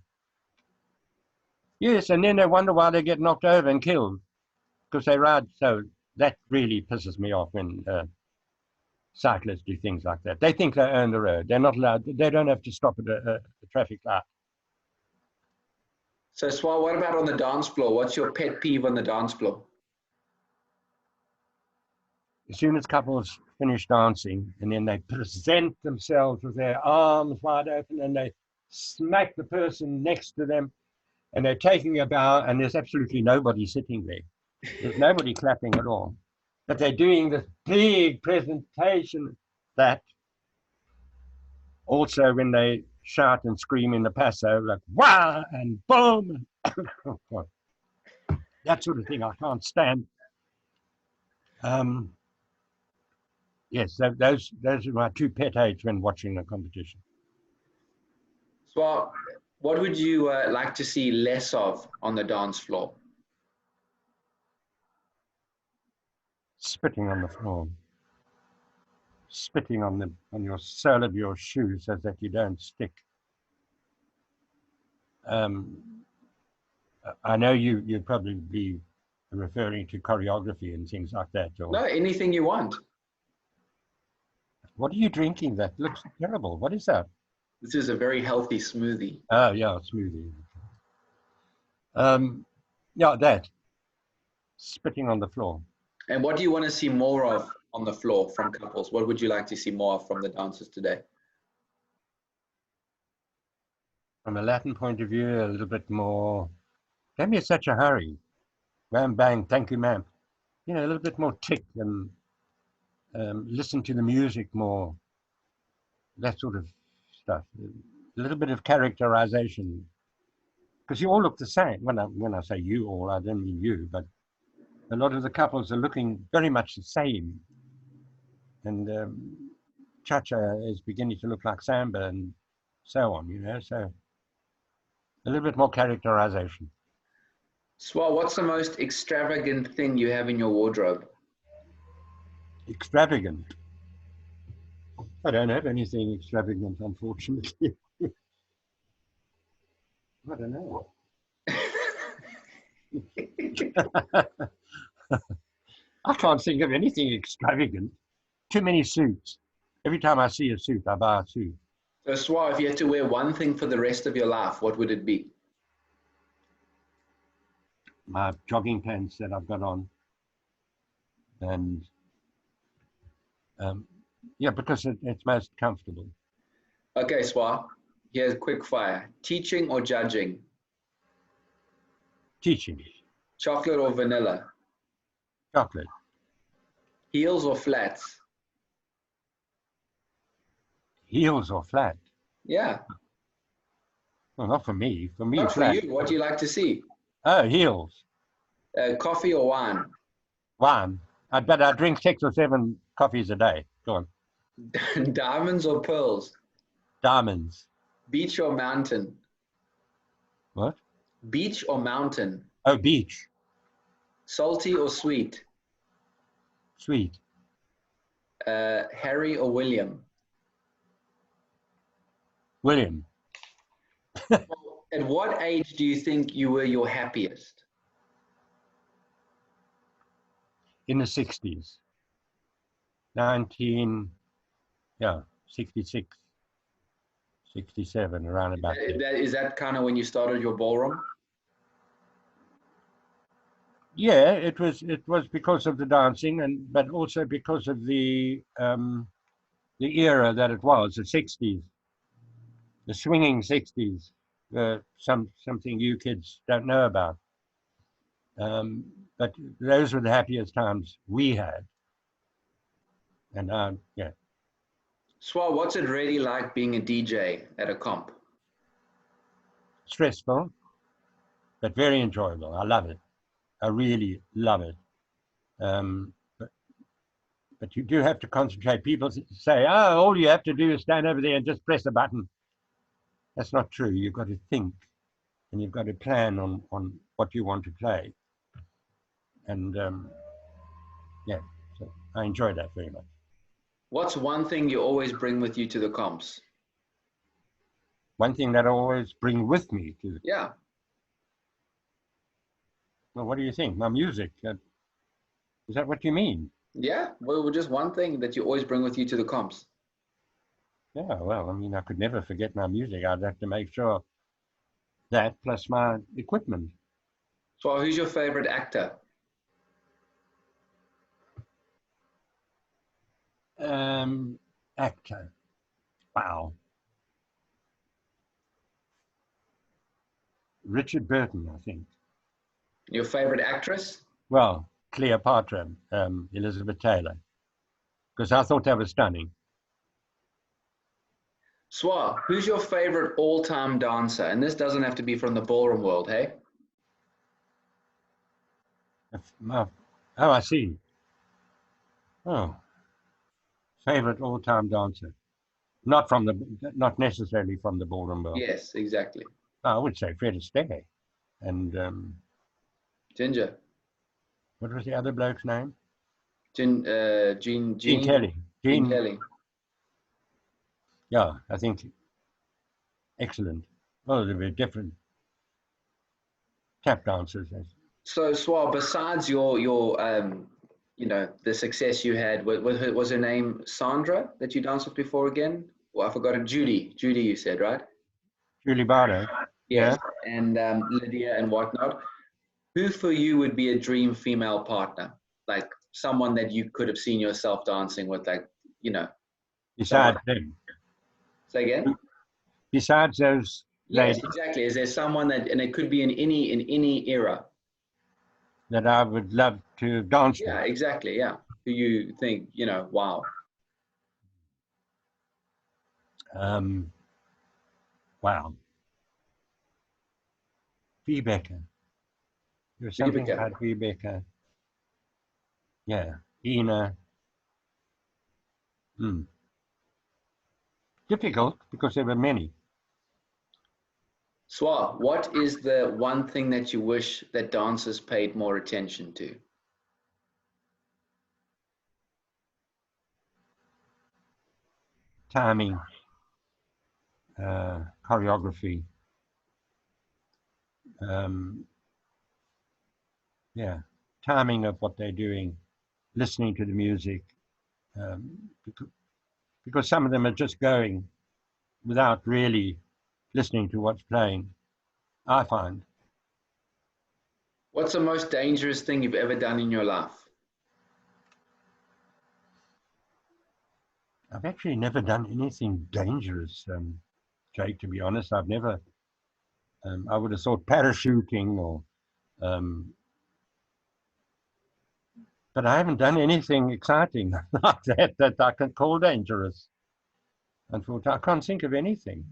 Yes, and then they wonder why they get knocked over and killed because they ride. So that really pisses me off when cyclists do things like that. They think they own the road. They're not allowed. They don't have to stop at a traffic light. So, Swaar, what about on the dance floor? What's your pet peeve on the dance floor? As soon as couples finish dancing and then they present themselves with their arms wide open and they smack the person next to them and they're taking a bow and there's absolutely nobody sitting there. There's nobody clapping at all. But they're doing this big presentation that also when they shout and scream in the passo, like wah and boom. That sort of thing I can't stand. Yes, those are my two pet hates when watching the competition. Swaar, what would you like to see less of on the dance floor? Spitting on the floor, spitting on your sole of your shoe so that you don't stick. I know you'd probably be referring to choreography and things like that. Or No, anything you want. what are you drinking? That looks terrible. What is that? This is a very healthy smoothie. Oh yeah, smoothie. Yeah, that spitting on the floor. And what do you want to see more of on the floor from couples? What would you like to see more of from the dancers today? From a Latin point of view, a little bit more. Don't be in such a hurry. Bam, bang, thank you, ma'am. You know, a little bit more tick and listen to the music more. That sort of stuff. A little bit of characterization. Because you all look the same. When I say you all, I don't mean you, but a lot of the couples are looking very much the same. And cha-cha is beginning to look like samba and so on, you know. So a little bit more characterization. Swaar, what's the most extravagant thing you have in your wardrobe? Extravagant. I don't have anything extravagant, unfortunately. I don't know. I can't think of anything extravagant. Too many suits. Every time I see a suit, I buy a suit. So, Swaar, if you had to wear one thing for the rest of your life, what would it be? My jogging pants that I've got on. And yeah, because it's most comfortable. Okay, Swaar, here's quick fire. Teaching or judging? Teaching. Chocolate or vanilla? Chocolate. Heels or flats? Heels or flat? Yeah. Well, not for me. For me, Not flat. for you. What do you like to see? Oh, heels. Coffee or wine? Wine. I bet I drink 6 or 7 coffees a day. Go on. Diamonds or pearls? Diamonds. Beach or mountain? What? Beach or mountain? Oh, beach. Salty or sweet? Sweet. Harry or William? William. At what age do you think you were your happiest? In the 60s. 66, 67, around about there. Is that kind of when you started your ballroom? Yeah, it was because of the dancing, but also because of the era that it was, the 60s, the swinging 60s, something you kids don't know about. But those were the happiest times we had. And yeah. Swaar, what's it really like being a DJ at a comp? Stressful, but very enjoyable. I love it. I really love it. But you do have to concentrate. People say, oh, all you have to do is stand over there and just press a button. That's not true. You've got to think, and you've got to plan on what you want to play. And yeah, so I enjoy that very much. What's one thing you always bring with you to the comps? One thing that I always bring with me to the... Yeah. Well, what do you think? My music. Is that what you mean? Yeah, well, just one thing that you always bring with you to the comps. Yeah, well, I mean, I could never forget my music. I'd have to make sure that plus my equipment. So who's your favorite actor? Actor. Wow. Richard Burton, I think. Your favorite actress? Well, Cleopatra, Elizabeth Taylor, because I thought that was stunning. Swaar, who's your favorite all-time dancer? And this doesn't have to be from the ballroom world, hey? Oh, I see. Oh, favorite all-time dancer. Not necessarily from the ballroom world. Yes, exactly. I would say Fred Astaire. And Ginger. what was the other bloke's name? Gene Kelly. Gene Kelly. Yeah, I think excellent. Well, they were different tap dancers. So, Swaar, besides your you know, the success you had, was her name Sandra that you danced with before again? Well, I forgot it. Judy, you said, right? Julie Bardo. Yes. Yeah. And Lydia and whatnot. Who for you would be a dream female partner? Like someone that you could have seen yourself dancing with, like, you know. Besides them. Say again? Besides those ladies. Yes, exactly. Is there someone that, and it could be in any era, that I would love to dance with? Yeah, exactly. Yeah. Who you think, you know, wow. Wow. Rebecca. There's something about Rebecca. Yeah. Ina. Difficult because there were many. Swaar, what is the one thing that you wish that dancers paid more attention to? Timing, choreography. Yeah, timing of what they're doing, listening to the music, because some of them are just going without really listening to what's playing, I find. What's the most dangerous thing you've ever done in your life? I've actually never done anything dangerous, Jake, to be honest. I've never, I would have thought parachuting or, but I haven't done anything exciting like that I can call dangerous. Unfortunately, I can't think of anything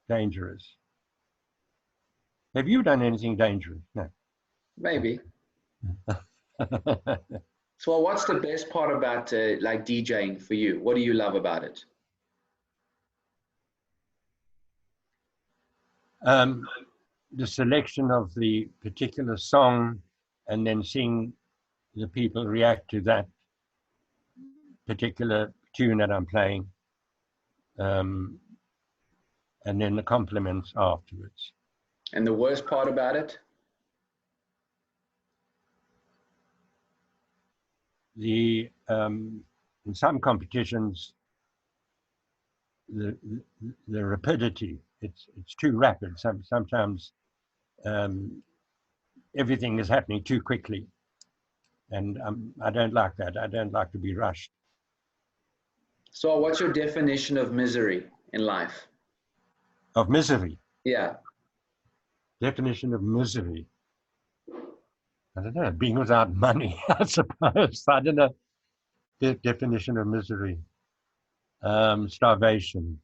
dangerous. Have you done anything dangerous? No. Maybe. So what's the best part about like DJing for you? What do you love about it? The selection of the particular song and then seeing the people react to that particular tune that I'm playing, and then the compliments afterwards. And the worst part about it? In some competitions, the rapidity, it's too rapid. Sometimes everything is happening too quickly, and I don't like that. I don't like to be rushed. So what's your definition of misery in life? Of misery? Yeah. Definition of misery? I don't know, being without money, I suppose. I don't know. The definition of misery. Starvation.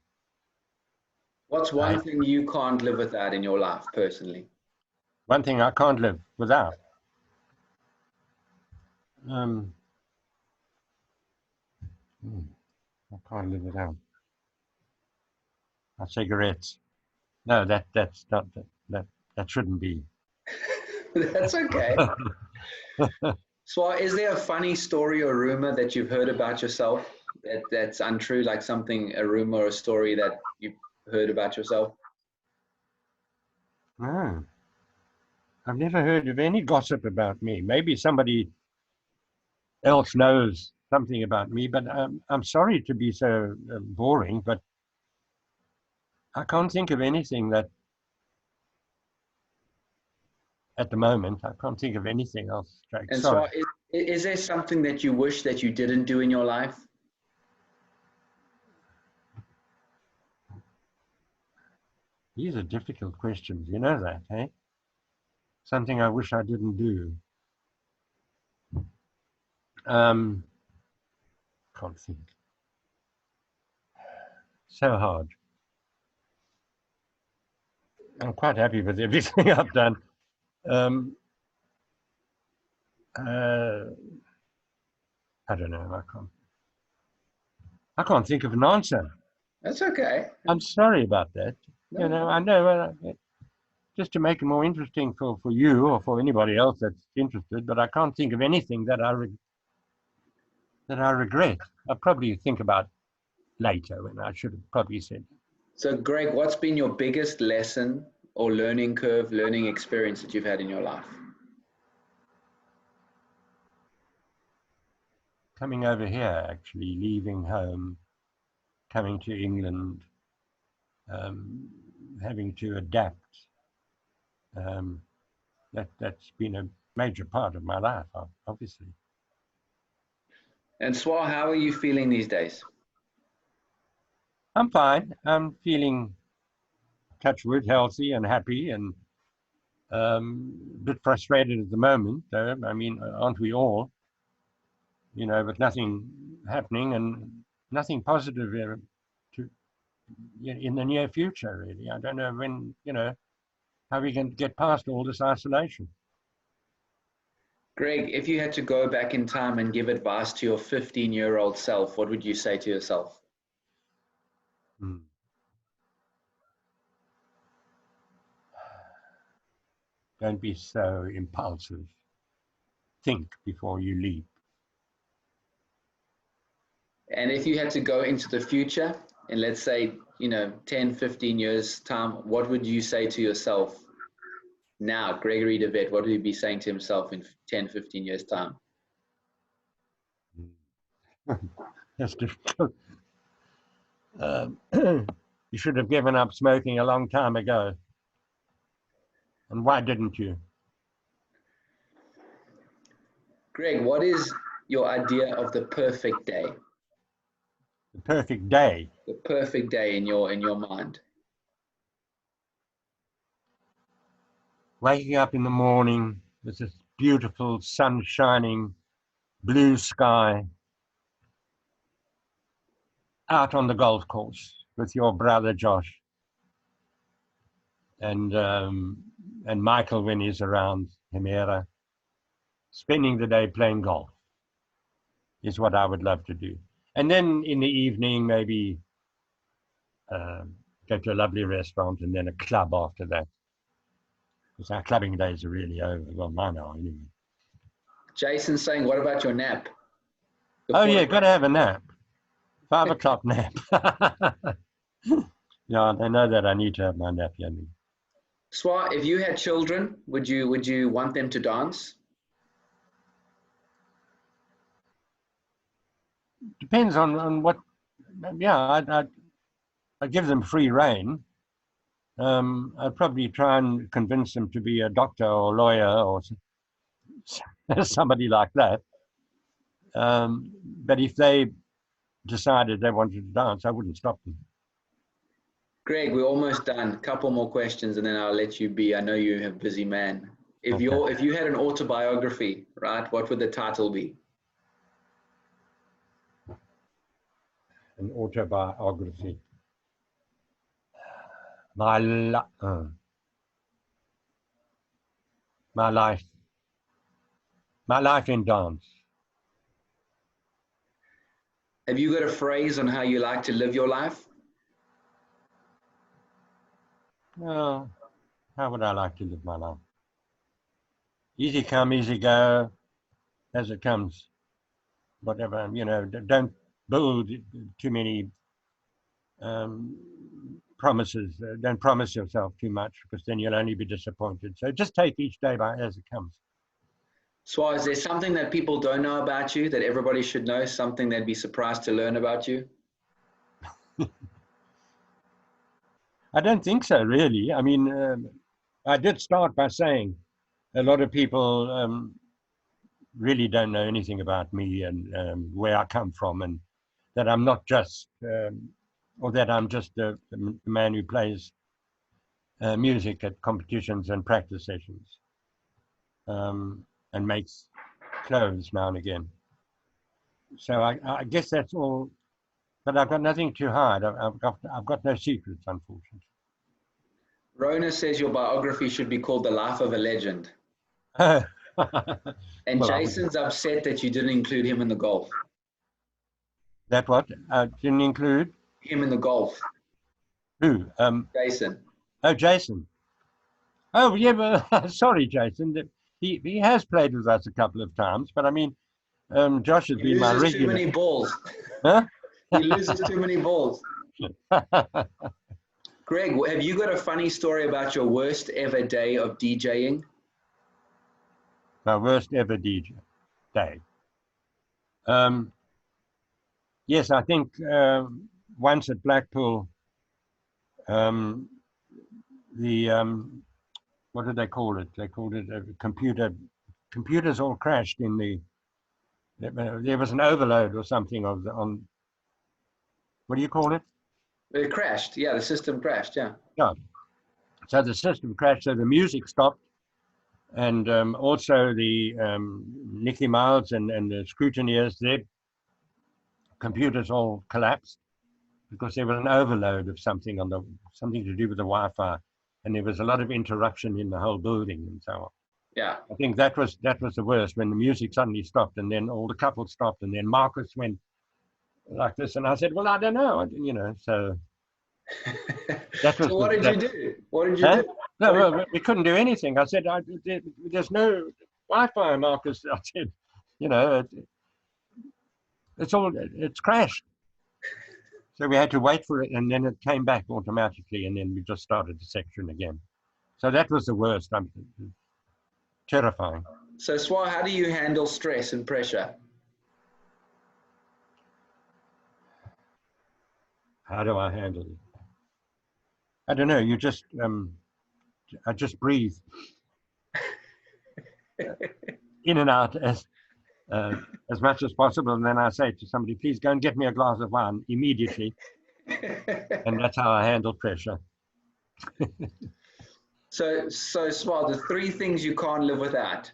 What's one thing you can't live without in your life, personally? One thing I can't live without. I can't live without. Cigarettes. No, that's not that shouldn't be. That's okay. Swaar, is there a funny story or rumor that you've heard about yourself that's untrue, like something, a rumor or a story that you've heard about yourself? No, I've never heard of any gossip about me. Maybe somebody else knows something about me, but I'm sorry to be so boring, but I can't think of anything that, at the moment, I can't think of anything else. Jake. And sorry. so is there something that you wish that you didn't do in your life? These are difficult questions, you know that, eh? Something I wish I didn't do. Can't think. So hard. I'm quite happy with everything I've done. I don't know. I can't think of an answer. That's okay. I'm sorry about that. No. You know, I know just to make it more interesting for you or for anybody else that's interested, but I can't think of anything that I regret. I'll probably think about later when I should have probably said. So, Greg, what's been your biggest lesson or learning curve, learning experience that you've had in your life? Coming over here, actually, leaving home, coming to England, having to adapt. That's been a major part of my life, obviously. And Swaar, how are you feeling these days? I'm fine. I'm feeling, touch wood, healthy and happy, and a bit frustrated at the moment, though. I mean, aren't we all? You know, with nothing happening and nothing positive in the near future, really. I don't know when, you know, how we can get past all this isolation. Greg, if you had to go back in time and give advice to your 15-year-old self, what would you say to yourself? Don't be so impulsive. Think before you leap. And if you had to go into the future, and let's say, 10, 15 years time, what would you say to yourself now, Gregory DeWet? What would he be saying to himself in 10, 15 years time? That's difficult. You should have given up smoking a long time ago. And why didn't you? Greg, what is your idea of the perfect day? The perfect day. The perfect day in your mind. Waking up in the morning with this beautiful sun shining, blue sky, out on the golf course with your brother Josh, and Michael when he's around, Himera, spending the day playing golf is what I would love to do. And then in the evening, maybe go to a lovely restaurant and then a club after that. Because our clubbing days are really over. Well, mine are anyway. Jason's saying, what about your nap? Oh yeah, got to have a nap. 5 o'clock nap. Yeah, they know that I need to have my nap, Yanni. Swaar, if you had children, would you want them to dance? Depends on what. Yeah, I'd give them free rein. I'd probably try and convince them to be a doctor or lawyer or somebody like that. But if they decided they wanted to dance, I wouldn't stop them. Greg, we're almost done. Couple more questions, and then I'll let you be. I know you're a busy man. If you had an autobiography, right, what would the title be? An autobiography. My life. My life in dance. Have you got a phrase on how you like to live your life? Well, how would I like to live my life? Easy come, easy go, as it comes. Whatever, don't build too many promises. Don't promise yourself too much, because then you'll only be disappointed. So just take each day as it comes. Swaar, is there something that people don't know about you that everybody should know, something they'd be surprised to learn about you? I don't think so, really. I mean, I did start by saying a lot of people really don't know anything about me and where I come from, and that I'm not just, or that I'm just the man who plays music at competitions and practice sessions, and makes clothes now and again. So I guess that's all. But I've got nothing to hide. I've got no secrets, unfortunately. Rona says your biography should be called The Life of a Legend. And well, Jason's upset that you didn't include him in the golf. That what? Didn't include? Him in the golf. Who? Jason. Oh, Jason. Oh, yeah, but sorry, Jason. He has played with us a couple of times, but I mean, Josh has been my regular. He loses too many balls. Huh? He loses too many balls. Greg, have you got a funny story about your worst ever day of DJing? My worst ever DJ day. Yes, I think once at Blackpool, what did they call it? They called it a computer. Computers all crashed in the. There was an overload or something on. What do you call it? It crashed. Yeah, the system crashed. Yeah. Yeah. So the system crashed. So the music stopped, and also the Nicky Miles and the Scrutineers, their computers all collapsed because there was an overload of something something to do with the Wi-Fi, and there was a lot of interruption in the whole building and so on. Yeah. I think that was the worst, when the music suddenly stopped, and then all the couples stopped, and then Marcus went like this, and I said, "Well, I don't know, so." That was so what did you do? What did you do? No, well, we couldn't do anything. I said, "There's no Wi-Fi, Marcus." I said, it's crashed. So we had to wait for it, and then it came back automatically, and then we just started the section again. So that was the worst. Terrifying. So, Swaar, how do you handle stress and pressure? How do I handle it? I don't know. I just breathe in and out as much as possible, and then I say to somebody, "Please go and get me a glass of wine immediately," and that's how I handle pressure. So Swaar, the 3 things you can't live without.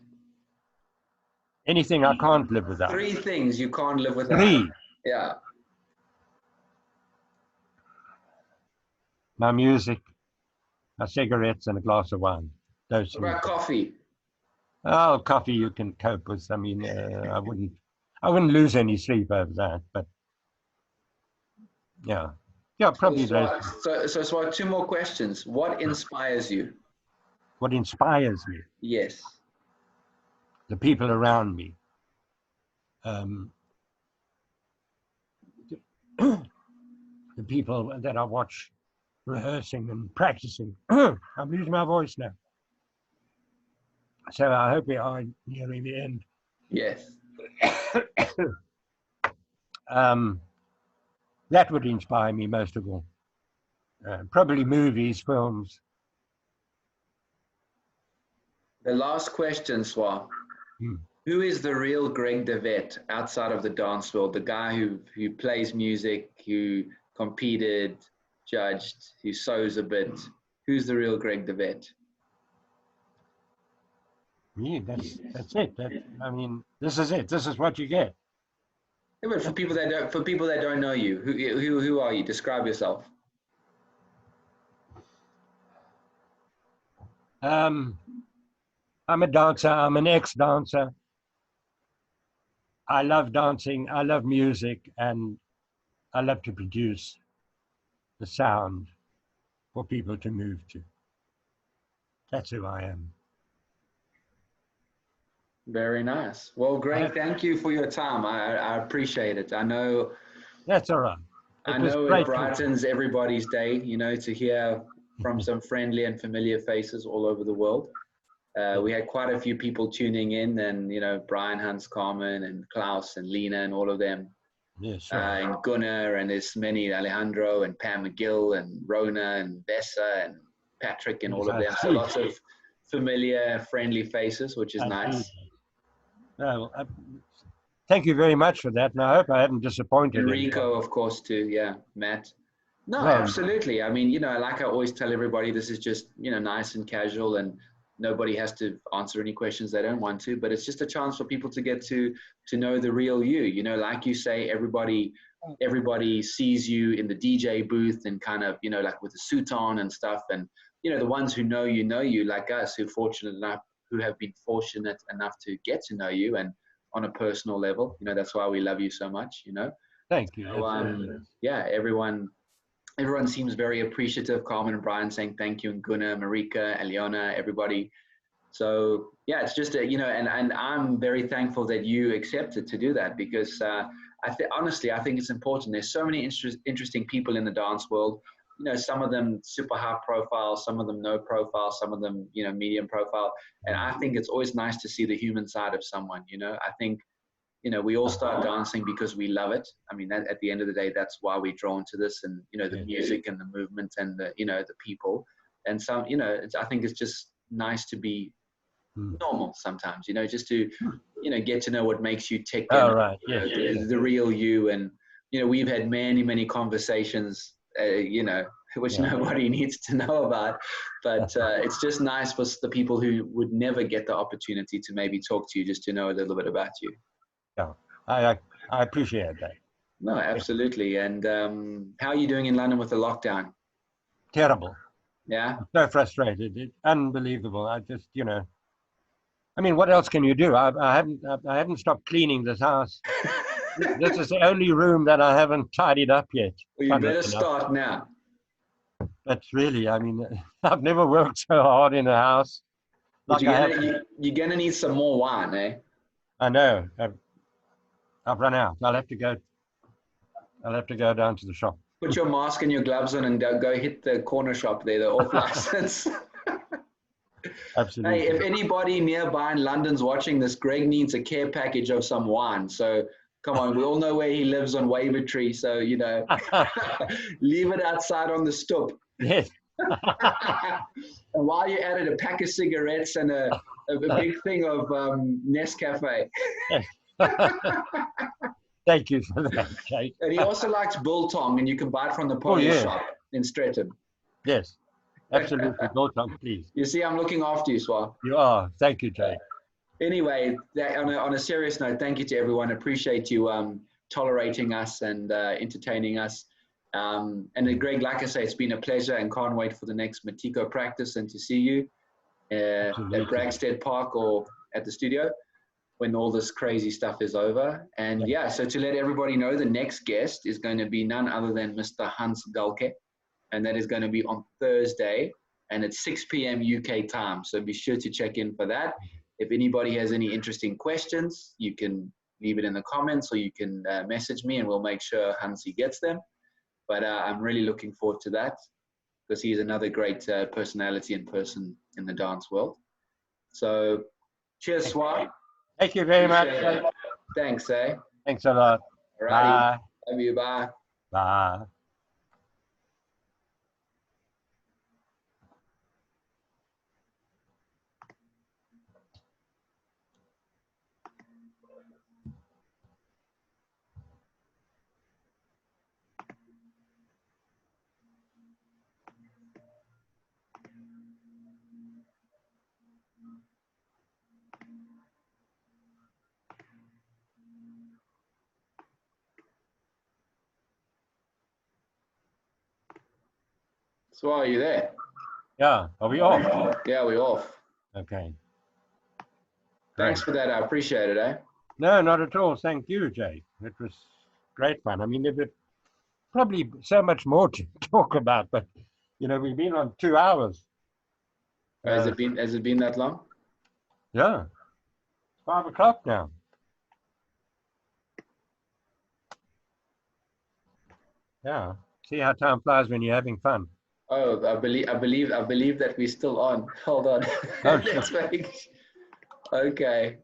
Anything I can't live without. 3 things you can't live without. 3. Yeah. My music, my cigarettes, and a glass of wine. Those 3. What about coffee? Oh, coffee you can cope with. I mean, I wouldn't lose any sleep over that, but yeah, probably those. So Swaar, 2 more questions. What inspires you? What inspires me? Yes. The people around me. the people that I watch rehearsing and practicing. I'm losing my voice now. So I hope we are nearing the end. Yes. That would inspire me most of all. Probably movies, films. The last question, Swaar. Who is the real Greg DeWet outside of the dance world? The guy who plays music, who competed, judged, who sews a bit. Who's the real Greg DeWet? Yeah, that's it. I mean, this is it. This is what you get. Yeah, but for people that don't know you, who are you? Describe yourself. I'm a dancer. I'm an ex-dancer. I love dancing. I love music, and I love to produce the sound for people to move to. That's who I am. Very nice. Well, Greg, thank you for your time. I appreciate it. I know. That's all right. I know it brightens everybody's day, you know, to hear from some friendly and familiar faces all over the world. We had quite a few people tuning in, and you know, Brian, Hans, Carmen, and Klaus, and Lena, and all of them. Yeah, sure. And Gunnar, and there's many, Alejandro, and Pam McGill, and Rona, and Vessa, and Patrick, and all of them. So lots of familiar, friendly faces, which is nice. Well, thank you very much for that, and I hope I haven't disappointed you. Rico, of course, too. Yeah, Matt. No, absolutely. I mean, you know, like I always tell everybody, this is just, you know, nice and casual, and nobody has to answer any questions they don't want to, but it's just a chance for people to get to know the real you. You know, like you say, everybody sees you in the DJ booth and kind of, you know, like with the suit on and stuff. And, you know, the ones who know you, like us, who have been fortunate enough to get to know you and on a personal level. You know, that's why we love you so much, you know. Thank you. So, yeah, everyone seems very appreciative. Carmen and Brian saying thank you, and Gunnar, Marika, Eliona, everybody. So yeah, it's just you know, and I'm very thankful that you accepted to do that, because honestly, I think it's important. There's so many interesting people in the dance world. You know, some of them super high profile, some of them no profile, some of them, you know, medium profile. And I think it's always nice to see the human side of someone. You know, I think, you know, we all start dancing because we love it. I mean, at the end of the day, that's why we're drawn to this, and, you know, the music and the movement and the, you know, the people. And some, you know, I think it's just nice to be normal sometimes, you know, just to, you know, get to know what makes you tick. The real you. And, you know, we've had many conversations, you know, which nobody needs to know about, but it's just nice for the people who would never get the opportunity to maybe talk to you, just to know a little bit about you. Yeah, I appreciate that. No, absolutely. And how are you doing in London with the lockdown? Terrible. Yeah. So frustrated. It's unbelievable. I just, you know, I mean, what else can you do? I haven't stopped cleaning this house. This is the only room that I haven't tidied up yet. Well, you better start now. That's really, I mean, I've never worked so hard in a house. Like you're gonna need some more wine, eh? I know. I've run out. I'll have to go down to the shop. Put your mask and your gloves on and go hit the corner shop there, the off license. Absolutely. Hey, if anybody nearby in London's watching this, Greg needs a care package of some wine. So come on, we all know where he lives on Wavertree. So, you know, leave it outside on the stoop. Yes. And while you're at it, a pack of cigarettes and a big thing of Nescafe. Thank you for that, Kate. And he also likes biltong, and you can buy it from the polish shop in Streatham. Yes, absolutely. Biltong, please. You see, I'm looking after you, Swaar. You are. Thank you, Jay. Anyway, on a serious note, thank you to everyone. Appreciate you tolerating us and entertaining us. And Greg, like I say, it's been a pleasure, and can't wait for the next Matiko practice and to see you at Bragstead Park or at the studio when all this crazy stuff is over. And so to let everybody know, the next guest is going to be none other than Mr. Hans Galke, and that is going to be on Thursday, and it's 6 p.m. UK time. So be sure to check in for that. If anybody has any interesting questions, you can leave it in the comments, or you can message me, and we'll make sure Hansi gets them. But I'm really looking forward to that because he's another great personality and person in the dance world. So cheers, Swaar. Thank you very much. Thanks, eh? Thanks a lot. Alrighty. Bye. Love you. Bye. Bye. So are you there? Yeah, are we off? Yeah, we're off. Okay. Thanks for that. I appreciate it, eh? No, not at all. Thank you, Jay. It was great fun. I mean, there's probably so much more to talk about, but you know, we've been on 2 hours. Has it been that long? Yeah. It's 5 o'clock now. Yeah. See how time flies when you're having fun. Oh, I believe that we're still on. Hold on. Oh, Let's make. Okay.